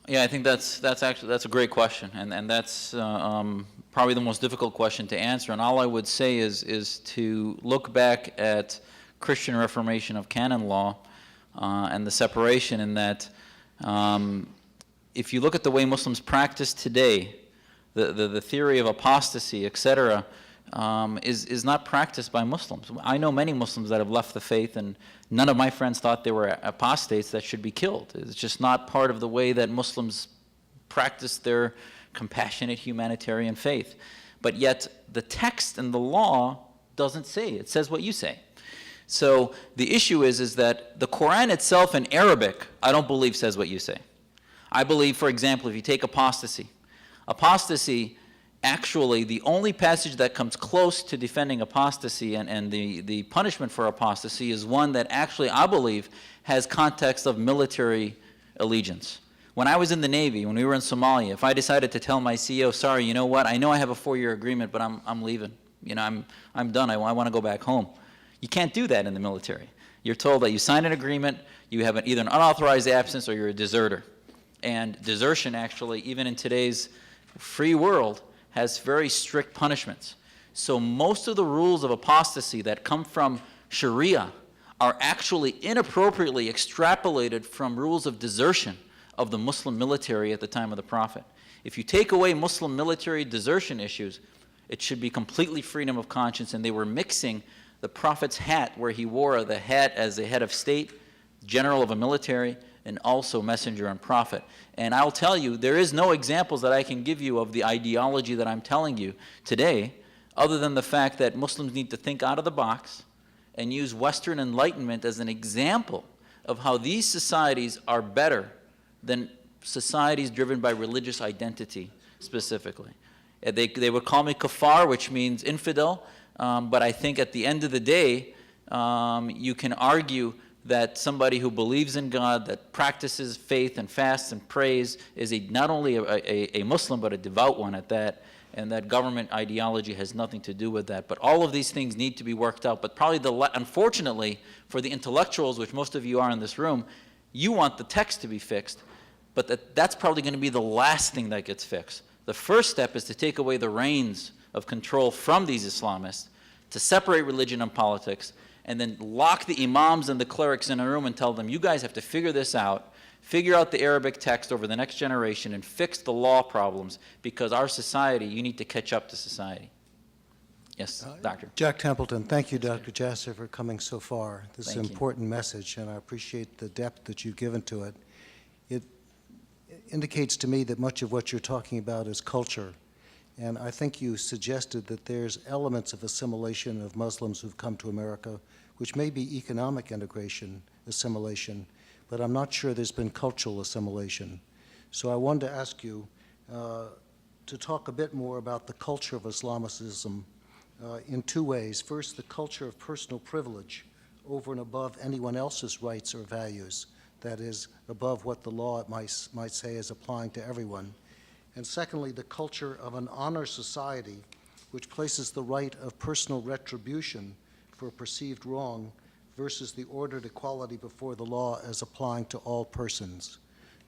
Yeah, I think that's a great question, and that's probably the most difficult question to answer. And all I would say is to look back at Christian Reformation of canon law and the separation in that if you look at the way Muslims practice today, the theory of apostasy, etc., is not practiced by Muslims. I know many Muslims that have left the faith, and none of my friends thought they were apostates that should be killed. It's just not part of the way that Muslims practice their compassionate humanitarian faith. But yet the text and the law doesn't say. It says what you say. So the issue is that the Quran itself in Arabic, I don't believe says what you say. I believe, for example, if you take apostasy, actually, the only passage that comes close to defending apostasy and the punishment for apostasy is one that actually, I believe, has context of military allegiance. When I was in the Navy, when we were in Somalia, if I decided to tell my CEO, sorry, you know what, I know I have a 4-year agreement, but I'm leaving. You know, I'm done. I want to go back home. You can't do that in the military. You're told that you sign an agreement, you have either an unauthorized absence or you're a deserter. And desertion, actually, even in today's free world, has very strict punishments. So most of the rules of apostasy that come from Sharia are actually inappropriately extrapolated from rules of desertion of the Muslim military at the time of the Prophet. If you take away Muslim military desertion issues, it should be completely freedom of conscience, and they were mixing the Prophet's hat, where he wore the hat as the head of state, general of a military, and also messenger and prophet. And I'll tell you, there is no examples that I can give you of the ideology that I'm telling you today, other than the fact that Muslims need to think out of the box and use Western enlightenment as an example of how these societies are better than societies driven by religious identity specifically. They would call me kafar, which means infidel, but I think at the end of the day, you can argue that somebody who believes in God, that practices faith and fasts and prays, is not only a Muslim, but a devout one at that, and that government ideology has nothing to do with that. But all of these things need to be worked out. But probably, unfortunately, for the intellectuals, which most of you are in this room, you want the text to be fixed, but that's probably going to be the last thing that gets fixed. The first step is to take away the reins of control from these Islamists, to separate religion and politics, and then lock the imams and the clerics in a room and tell them, you guys have to figure this out, figure out the Arabic text over the next generation, and fix the law problems, because our society, you need to catch up to society. Yes, Doctor. Jack Templeton, thank you, Dr. Jasser, for coming so far. This is an Thank you. important message, and I appreciate the depth that you've given to it. It indicates to me that much of what you're talking about is culture. And I think you suggested that there's elements of assimilation of Muslims who've come to America, which may be economic integration, assimilation, but I'm not sure there's been cultural assimilation. So I wanted to ask you to talk a bit more about the culture of Islamicism in two ways. First, the culture of personal privilege over and above anyone else's rights or values, that is, above what the law might say is applying to everyone. And secondly, the culture of an honor society, which places the right of personal retribution for a perceived wrong versus the ordered equality before the law as applying to all persons.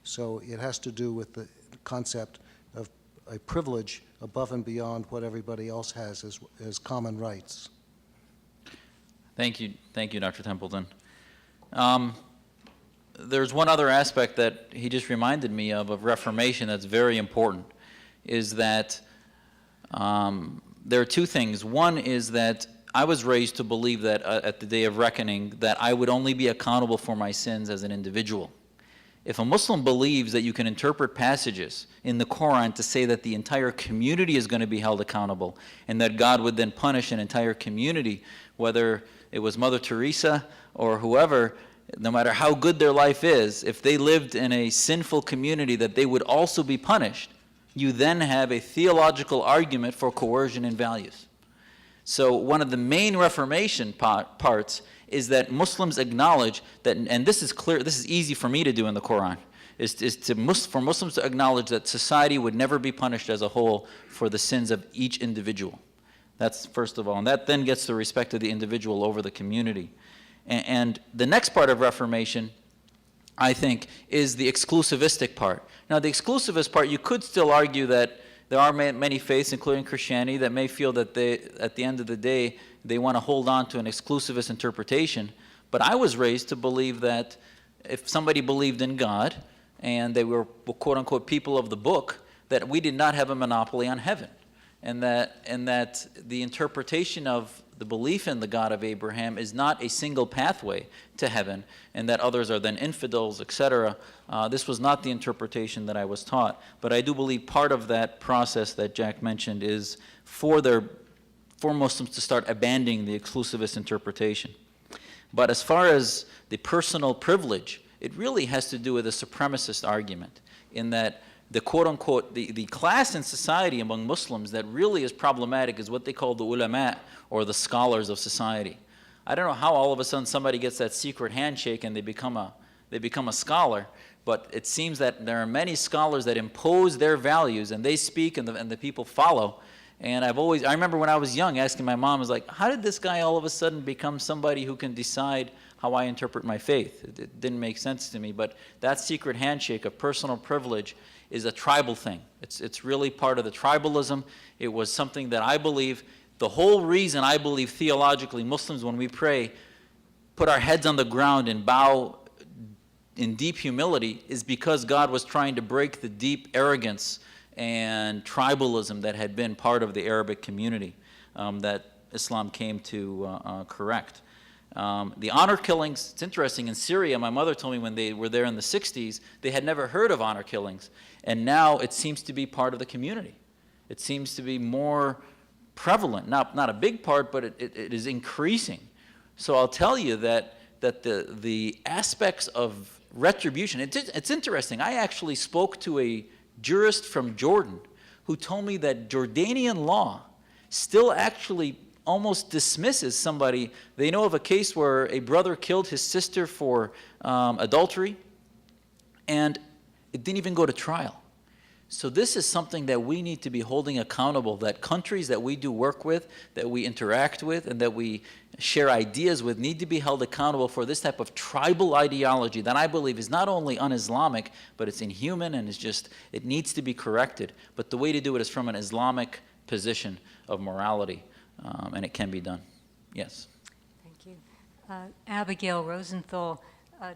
So it has to do with the concept of a privilege above and beyond what everybody else has as common rights. Thank you, Dr. Templeton. There's one other aspect that he just reminded me of Reformation that's very important, is that there are two things. One is that I was raised to believe that at the day of reckoning, that I would only be accountable for my sins as an individual. If a Muslim believes that you can interpret passages in the Quran to say that the entire community is going to be held accountable, and that God would then punish an entire community, whether it was Mother Teresa or whoever, no matter how good their life is, if they lived in a sinful community, that they would also be punished, you then have a theological argument for coercion and values. So one of the main Reformation parts is that Muslims acknowledge that, and this is clear, this is easy for me to do in the Quran, for Muslims to acknowledge that society would never be punished as a whole for the sins of each individual. That's first of all, and that then gets the respect of the individual over the community. And the next part of Reformation, I think, is the exclusivistic part. Now, the exclusivist part, you could still argue that there are many faiths, including Christianity, that may feel that they, at the end of the day, they want to hold on to an exclusivist interpretation. But I was raised to believe that if somebody believed in God and they were, quote-unquote, people of the book, that we did not have a monopoly on heaven. and that the interpretation of the belief in the God of Abraham is not a single pathway to heaven, and that others are then infidels, etc. This was not the interpretation that I was taught, but I do believe part of that process that Jack mentioned is for Muslims to start abandoning the exclusivist interpretation. But as far as the personal privilege, it really has to do with a supremacist argument, in that the quote-unquote, the class in society among Muslims that really is problematic is what they call the ulama, or the scholars of society. I don't know how all of a sudden somebody gets that secret handshake and they become a scholar, but it seems that there are many scholars that impose their values, and they speak and the people follow. And I remember when I was young asking my mom, I was like, how did this guy all of a sudden become somebody who can decide how I interpret my faith? It didn't make sense to me, but that secret handshake of personal privilege is a tribal thing. It's really part of the tribalism. It was something that I believe, the whole reason I believe theologically Muslims, when we pray, put our heads on the ground and bow in deep humility, is because God was trying to break the deep arrogance and tribalism that had been part of the Arabic community that Islam came to correct. The honor killings, it's interesting, in Syria, my mother told me when they were there in the 60s, they had never heard of honor killings. And now it seems to be part of the community. It seems to be more prevalent, not a big part, but it is increasing. So I'll tell you that the aspects of retribution, it's interesting. I actually spoke to a jurist from Jordan who told me that Jordanian law still actually almost dismisses somebody. They know of a case where a brother killed his sister for adultery, and it didn't even go to trial. So this is something that we need to be holding accountable, that countries that we do work with, that we interact with, and that we share ideas with need to be held accountable for this type of tribal ideology that I believe is not only un-Islamic, but it's inhuman, and it needs to be corrected. But the way to do it is from an Islamic position of morality, and it can be done. Yes. Thank you. Abigail Rosenthal,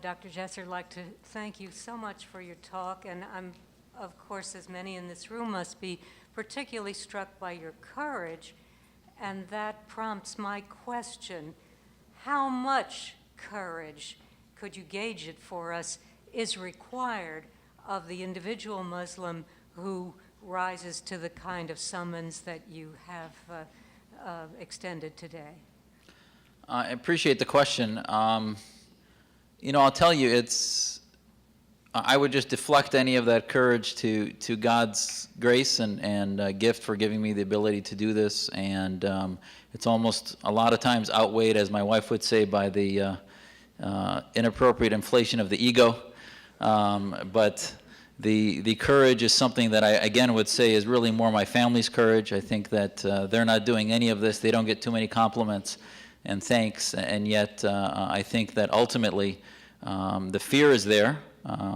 Dr. Jasser, I'd like to thank you so much for your talk, and I'm, of course, as many in this room must be, particularly struck by your courage, and that prompts my question: how much courage, could you gauge it for us, is required of the individual Muslim who rises to the kind of summons that you have extended today? I appreciate the question. I'll tell you, I would just deflect any of that courage to God's grace and gift for giving me the ability to do this. And it's almost a lot of times outweighed, as my wife would say, by the inappropriate inflation of the ego. But the courage is something that I, again, would say is really more my family's courage. I think that they're not doing any of this. They don't get too many compliments and thanks. And yet I think that ultimately the fear is there.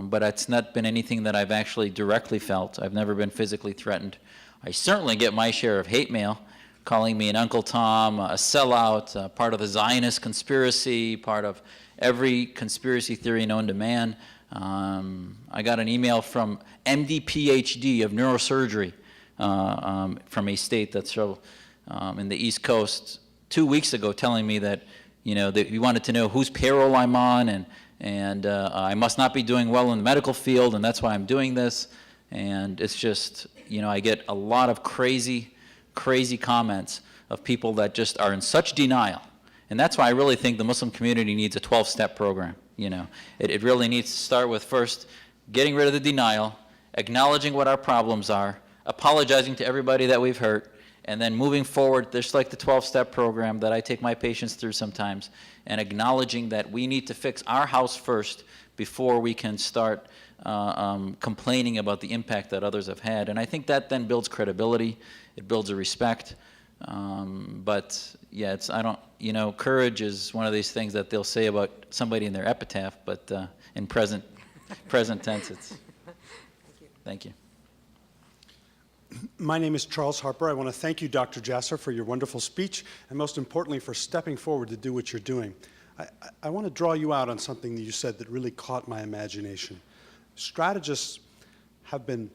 But it's not been anything that I've actually directly felt. I've never been physically threatened. I certainly get my share of hate mail, calling me an Uncle Tom, a sellout, part of the Zionist conspiracy, part of every conspiracy theory known to man. I got an email from MD PhD of neurosurgery from a state that's in the East Coast 2 weeks ago, telling me that, that he wanted to know whose payroll I'm on, and I must not be doing well in the medical field, and that's why I'm doing this. And it's just, I get a lot of crazy comments of people that just are in such denial. And that's why I really think the Muslim community needs a 12-step program. It really needs to start with first getting rid of the denial, acknowledging what our problems are, apologizing to everybody that we've hurt, and then moving forward, just like the 12-step program that I take my patients through sometimes, and acknowledging that we need to fix our house first before we can start complaining about the impact that others have had. And I think that then builds credibility, it builds a respect. But yeah, courage is one of these things that they'll say about somebody in their epitaph, but in present tense, it's. Thank you. My name is Charles Harper. I want to thank you, Dr. Jasser, for your wonderful speech, and most importantly, for stepping forward to do what you're doing. I want to draw you out on something that you said that really caught my imagination. Strategists have been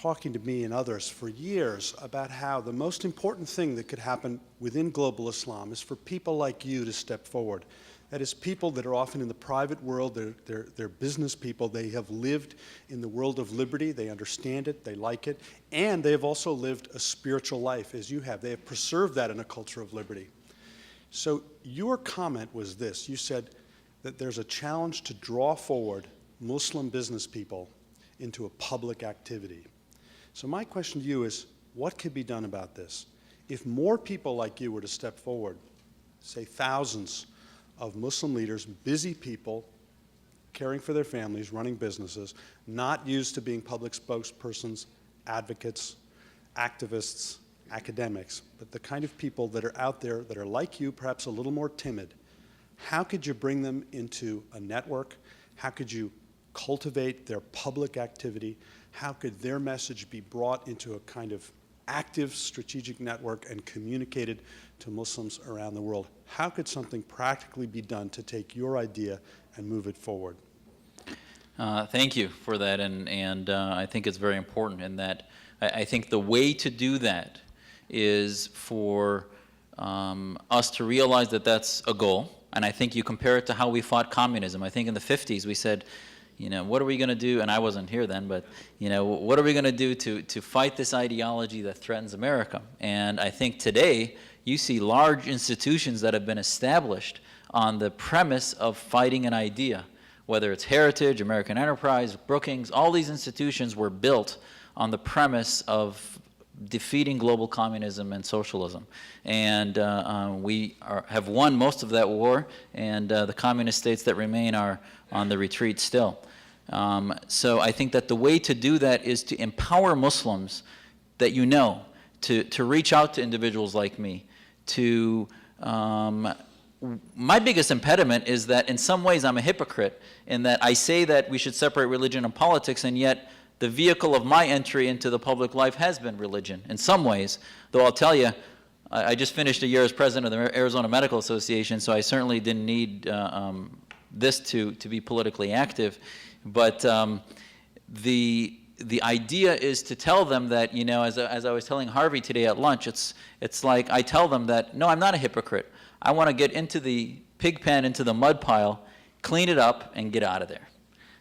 talking to me and others for years about how the most important thing that could happen within global Islam is for people like you to step forward. That is, people that are often in the private world, they're business people, they have lived in the world of liberty, they understand it, they like it, and they have also lived a spiritual life, as you have. They have preserved that in a culture of liberty. So your comment was this. You said that there's a challenge to draw forward Muslim business people into a public activity. So my question to you is, what could be done about this? If more people like you were to step forward, say thousands of Muslim leaders, busy people, caring for their families, running businesses, not used to being public spokespersons, advocates, activists, academics, but the kind of people that are out there that are like you, perhaps a little more timid, how could you bring them into a network? How could you cultivate their public activity? How could their message be brought into a kind of active strategic network and communicated to Muslims around the world? How could something practically be done to take your idea and move it forward? Thank you for that, and I think it's very important in that I think the way to do that is for us to realize that that's a goal, and I think you compare it to how we fought communism. I think in the 50s we said, you know, what are we going to do, and I wasn't here then, but, you know, what are we going to do to fight this ideology that threatens America? And I think today you see large institutions that have been established on the premise of fighting an idea, whether it's Heritage, American Enterprise, Brookings, all these institutions were built on the premise of defeating global communism and socialism. And we have won most of that war, and the communist states that remain are on the retreat still. So I think that the way to do that is to empower Muslims that you know, to reach out to individuals like me, my biggest impediment is that in some ways I'm a hypocrite in that I say that we should separate religion and politics, and yet the vehicle of my entry into the public life has been religion in some ways, though I'll tell you, I just finished a year as president of the Arizona Medical Association, so I certainly didn't need this to be politically active. But the idea is to tell them that, you know, as I was telling Harvey today at lunch, it's like I tell them that, no, I'm not a hypocrite. I want to get into the pig pen, into the mud pile, clean it up, and get out of there.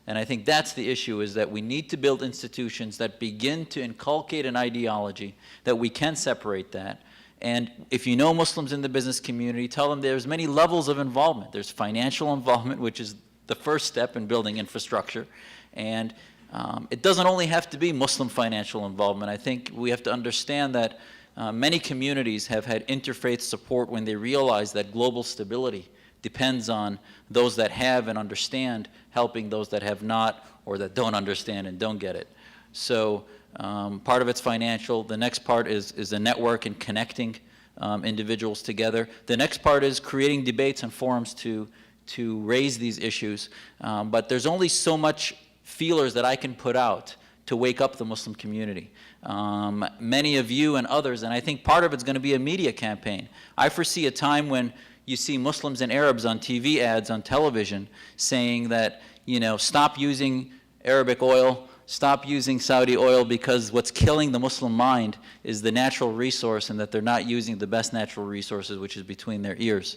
And I think that's the issue, is that we need to build institutions that begin to inculcate an ideology, that we can separate that. And if you know Muslims in the business community, tell them there's many levels of involvement. There's financial involvement, which is the first step in building infrastructure. And it doesn't only have to be Muslim financial involvement. I think we have to understand that many communities have had interfaith support when they realize that global stability depends on those that have and understand helping those that have not, or that don't understand and don't get it. So part of it's financial. The next part is a network and connecting individuals together. The next part is creating debates and forums to raise these issues. But there's only so much feelers that I can put out to wake up the Muslim community. Many of you and others, and I think part of it's going to be a media campaign. I foresee a time when you see Muslims and Arabs on TV ads on television saying that, you know, stop using Arabic oil, stop using Saudi oil, because what's killing the Muslim mind is the natural resource, and that they're not using the best natural resources, which is between their ears.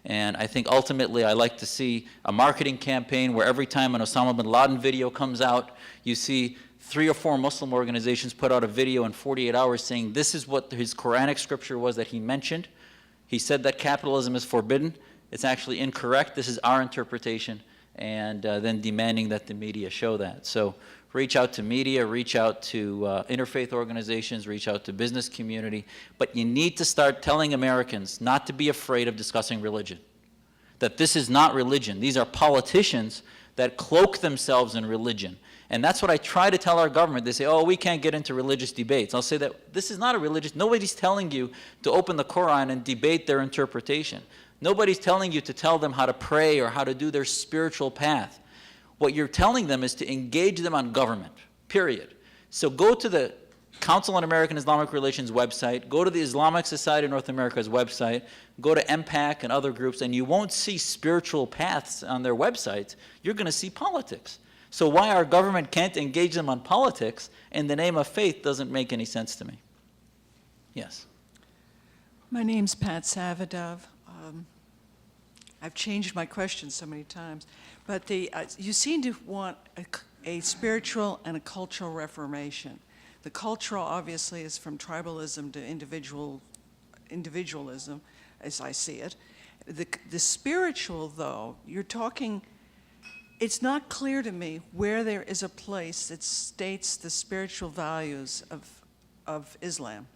And I think ultimately I like to see a marketing campaign where every time an Osama bin Laden video comes out, you see 3 or 4 Muslim organizations put out a video in 48 hours saying this is what his Quranic scripture was that he mentioned. He said that capitalism is forbidden. It's actually incorrect. This is our interpretation. And then demanding that the media show that. So reach out to media, reach out to interfaith organizations, reach out to business community. But you need to start telling Americans not to be afraid of discussing religion. That this is not religion. These are politicians that cloak themselves in religion. And that's what I try to tell our government. They say, oh, we can't get into religious debates. I'll say that this is not a religious, nobody's telling you to open the Quran and debate their interpretation. Nobody's telling you to tell them how to pray or how to do their spiritual path. What you're telling them is to engage them on government, period. So go to the Council on American Islamic Relations website, go to the Islamic Society of North America's website, go to MPAC and other groups, and you won't see spiritual paths on their websites. You're going to see politics. So why our government can't engage them on politics in the name of faith doesn't make any sense to me. Yes. My name's Pat Savadov. I've changed my question so many times, but you seem to want a spiritual and a cultural reformation. The cultural, obviously, is from tribalism to individualism, as I see it. The spiritual, though, you're talking, it's not clear to me where there is a place that states the spiritual values of Islam.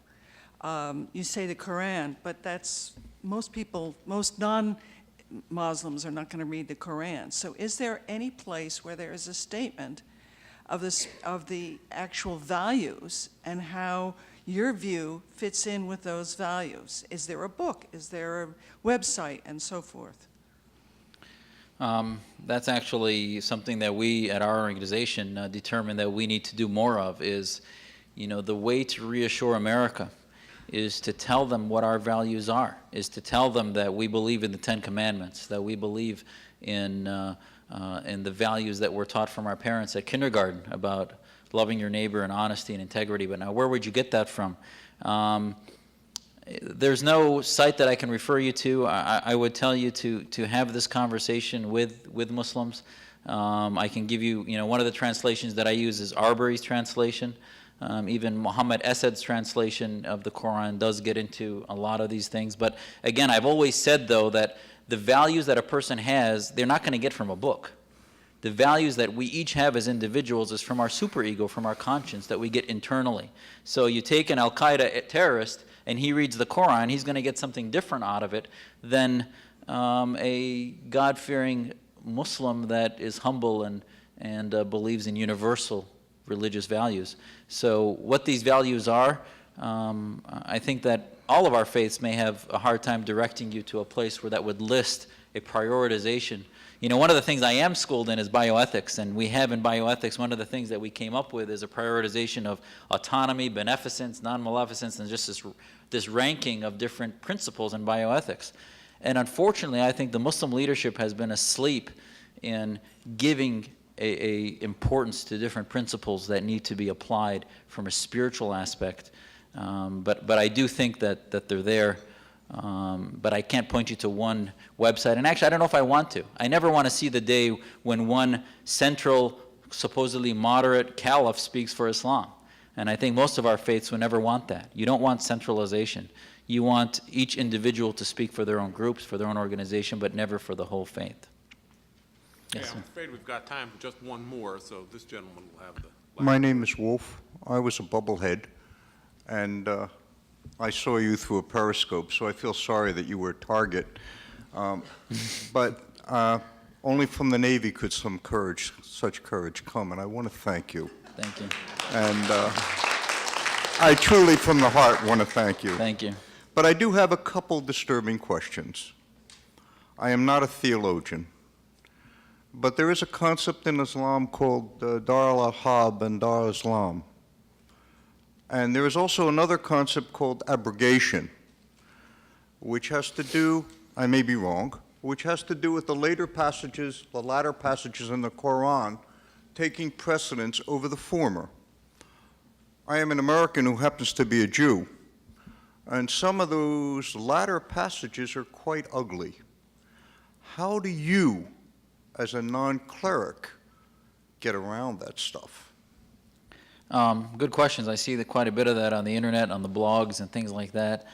You say the Quran, but that's, most people, most non-Muslims are not going to read the Quran. So is there any place where there is a statement of the actual values and how your view fits in with those values? Is there a book? Is there a website, and so forth? That's actually something that we at our organization determined that we need to do more of is, the way to reassure America is to tell them what our values are, is to tell them that we believe in the Ten Commandments, that we believe in the values that were taught from our parents at kindergarten about loving your neighbor and honesty and integrity. But now, where would you get that from? There's no site that I can refer you to. I would tell you to have this conversation with Muslims. I can give you, one of the translations that I use is Arbery's translation. Even Muhammad Esad's translation of the Quran does get into a lot of these things. But again, I've always said, though, that the values that a person has, they're not going to get from a book. The values that we each have as individuals is from our superego, from our conscience that we get internally. So you take an Al-Qaeda terrorist and he reads the Quran, he's going to get something different out of it than a God-fearing Muslim that is humble and believes in universal religious values. So what these values are, I think that all of our faiths may have a hard time directing you to a place where that would list a prioritization. One of the things I am schooled in is bioethics, and we have in bioethics, one of the things that we came up with is a prioritization of autonomy, beneficence, non-maleficence, and just this ranking of different principles in bioethics. And unfortunately, I think the Muslim leadership has been asleep in giving a importance to different principles that need to be applied from a spiritual aspect. But I do think that they're there. But I can't point you to one website. And actually, I don't know if I want to. I never want to see the day when one central, supposedly moderate caliph speaks for Islam. And I think most of our faiths would never want that. You don't want centralization. You want each individual to speak for their own groups, for their own organization, but never for the whole faith. Yes, Yeah, sir. I'm afraid we've got time for just one more, so this gentleman will have the last. My name is Wolf. I was a bubblehead, and I saw you through a periscope, so I feel sorry that you were a target. But only from the Navy could such courage come, and I want to thank you. Thank you. And I truly, from the heart, want to thank you. Thank you. But I do have a couple disturbing questions. I am not a theologian, but there is a concept in Islam called Dar al-Harb and Dar al-Islam. And there is also another concept called abrogation, which has to do, I may be wrong, which has to do with the latter passages in the Quran taking precedence over the former. I am an American who happens to be a Jew, and some of those latter passages are quite ugly. How do you, as a non-cleric, get around that stuff? Good questions. I see quite a bit of that on the internet, on the blogs and things like that.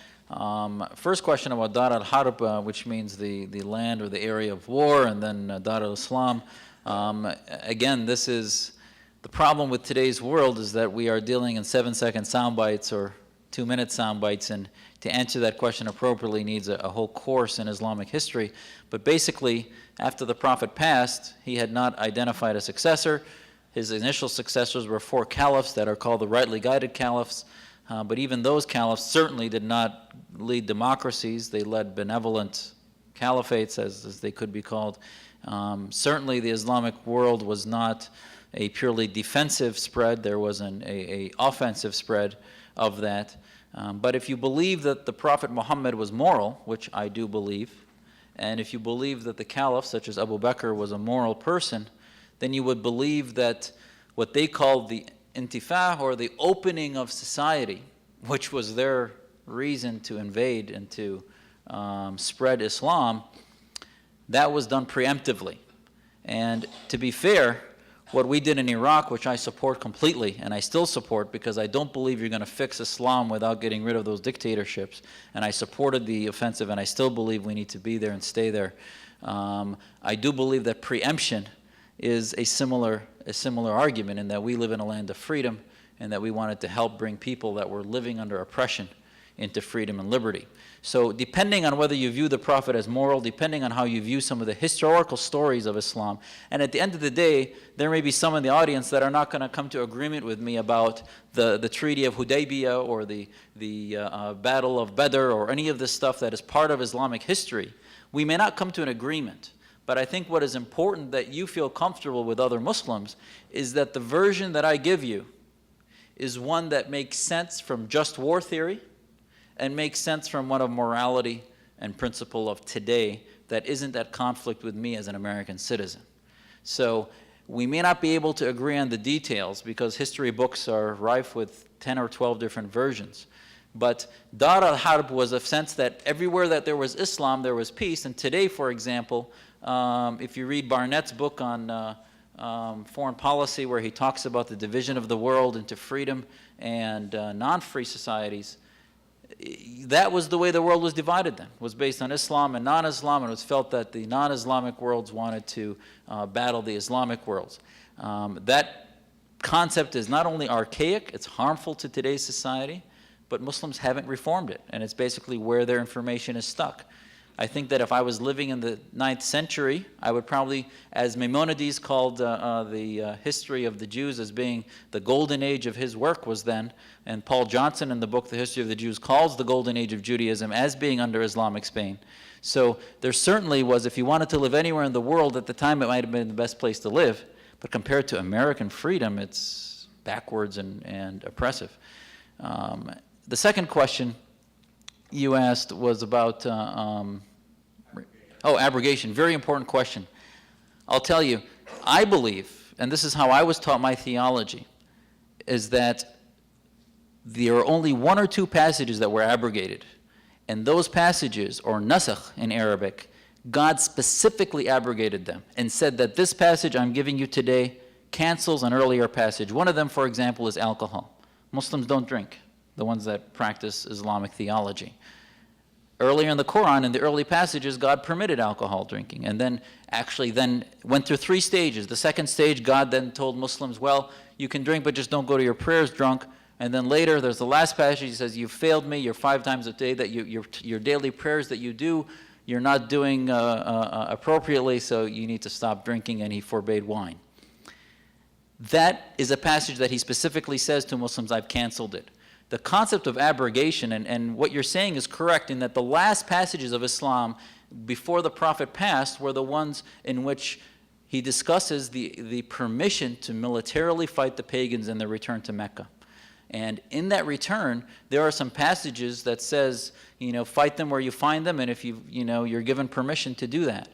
First question about Dar al-Harb, which means the land or the area of war, and then Dar al-Islam. Again, this is the problem with today's world, is that we are dealing in 7-second sound bites or 2-minute sound bites, and to answer that question appropriately needs a whole course in Islamic history. But basically, after the Prophet passed, he had not identified a successor. His initial successors were 4 caliphs that are called the rightly guided caliphs. But even those caliphs certainly did not lead democracies. They led benevolent caliphates, as they could be called. Certainly the Islamic world was not a purely defensive spread. There was an offensive spread of that. But if you believe that the Prophet Muhammad was moral, which I do believe, and if you believe that the caliph, such as Abu Bakr, was a moral person, then you would believe that what they called the intifah, or the opening of society, which was their reason to invade and to spread Islam, that was done preemptively. And to be fair, what we did in Iraq, which I support completely, and I still support because I don't believe you're going to fix Islam without getting rid of those dictatorships, and I supported the offensive, and I still believe we need to be there and stay there. I do believe that preemption is a similar argument, in that we live in a land of freedom, and that we wanted to help bring people that were living under oppression into freedom and liberty. So depending on whether you view the Prophet as moral, depending on how you view some of the historical stories of Islam, and at the end of the day, there may be some in the audience that are not going to come to agreement with me about the Treaty of Hudaybiyah, or the Battle of Badr, or any of this stuff that is part of Islamic history. We may not come to an agreement, but I think what is important that you feel comfortable with other Muslims is that the version that I give you is one that makes sense from just war theory, and makes sense from one of morality and principle of today that isn't at conflict with me as an American citizen. So we may not be able to agree on the details because history books are rife with 10 or 12 different versions. But Dar al-Harb was a sense that everywhere that there was Islam, there was peace. And today, for example, if you read Barnett's book on foreign policy, where he talks about the division of the world into freedom and non-free societies, that was the way the world was divided then, was based on Islam and non-Islam, and it was felt that the non-Islamic worlds wanted to battle the Islamic worlds. That concept is not only archaic, it's harmful to today's society, but Muslims haven't reformed it, and it's basically where their information is stuck. I think that if I was living in the 9th century, I would probably, as Maimonides called the history of the Jews as being the golden age of his work was then, and Paul Johnson in the book The History of the Jews calls the golden age of Judaism as being under Islamic Spain. So there certainly was, if you wanted to live anywhere in the world at the time, it might have been the best place to live, but compared to American freedom, it's backwards and oppressive. The second question you asked was about abrogation. Very important question. I'll tell you, I believe, and this is how I was taught my theology, is that there are only 1 or 2 passages that were abrogated. And those passages, or nasakh in Arabic, God specifically abrogated them and said that this passage I'm giving you today cancels an earlier passage. One of them, for example, is alcohol. Muslims don't drink, the ones that practice Islamic theology. Earlier in the Quran, in the early passages, God permitted alcohol drinking, and then actually went through 3 stages. The second stage, God then told Muslims, well, you can drink, but just don't go to your prayers drunk. And then later, there's the last passage, he says, you've failed me, you're 5 times a day, that your daily prayers that you do, you're not doing appropriately, so you need to stop drinking, and he forbade wine. That is a passage that he specifically says to Muslims, I've canceled it. The concept of abrogation, and what you're saying is correct, in that the last passages of Islam before the Prophet passed were the ones in which he discusses the permission to militarily fight the pagans and their return to Mecca. And in that return, there are some passages that says, fight them where you find them, and if you're given permission to do that.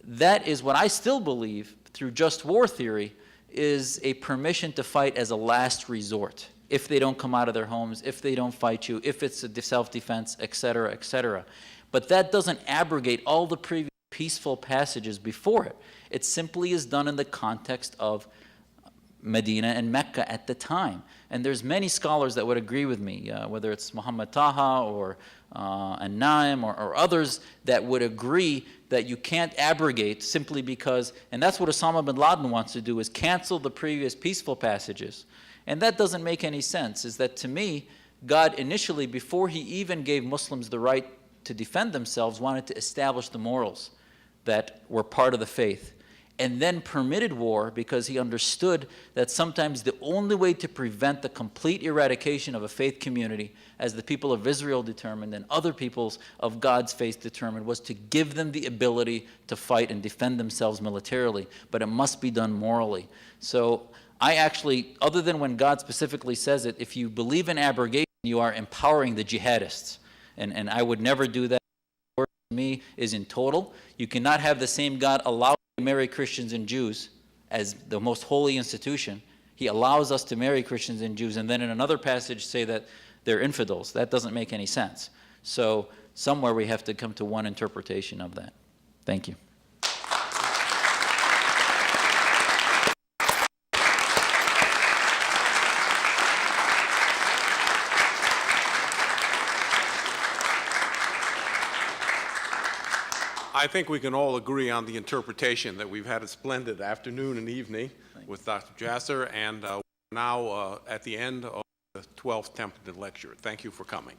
That is what I still believe, through just war theory, is a permission to fight as a last resort. If they don't come out of their homes, if they don't fight you, if it's a self-defense, etc., etc. But that doesn't abrogate all the previous peaceful passages before it. It simply is done in the context of Medina and Mecca at the time. And there's many scholars that would agree with me, whether it's Muhammad Taha or An-Naim or others that would agree that you can't abrogate simply because, and that's what Osama bin Laden wants to do, is cancel the previous peaceful passages. And that doesn't make any sense, is that to me, God initially, before he even gave Muslims the right to defend themselves, wanted to establish the morals that were part of the faith, and then permitted war because he understood that sometimes the only way to prevent the complete eradication of a faith community, as the people of Israel determined and other peoples of God's faith determined, was to give them the ability to fight and defend themselves militarily, but it must be done morally. So I actually, other than when God specifically says it, if you believe in abrogation, you are empowering the jihadists. And I would never do that. The word to me is in total. You cannot have the same God allow you to marry Christians and Jews as the most holy institution. He allows us to marry Christians and Jews, and then in another passage say that they're infidels. That doesn't make any sense. So somewhere we have to come to one interpretation of that. Thank you. I think we can all agree on the interpretation that we've had a splendid afternoon and evening with Dr. Jasser, and we're now at the end of the 12th Templeton lecture. Thank you for coming.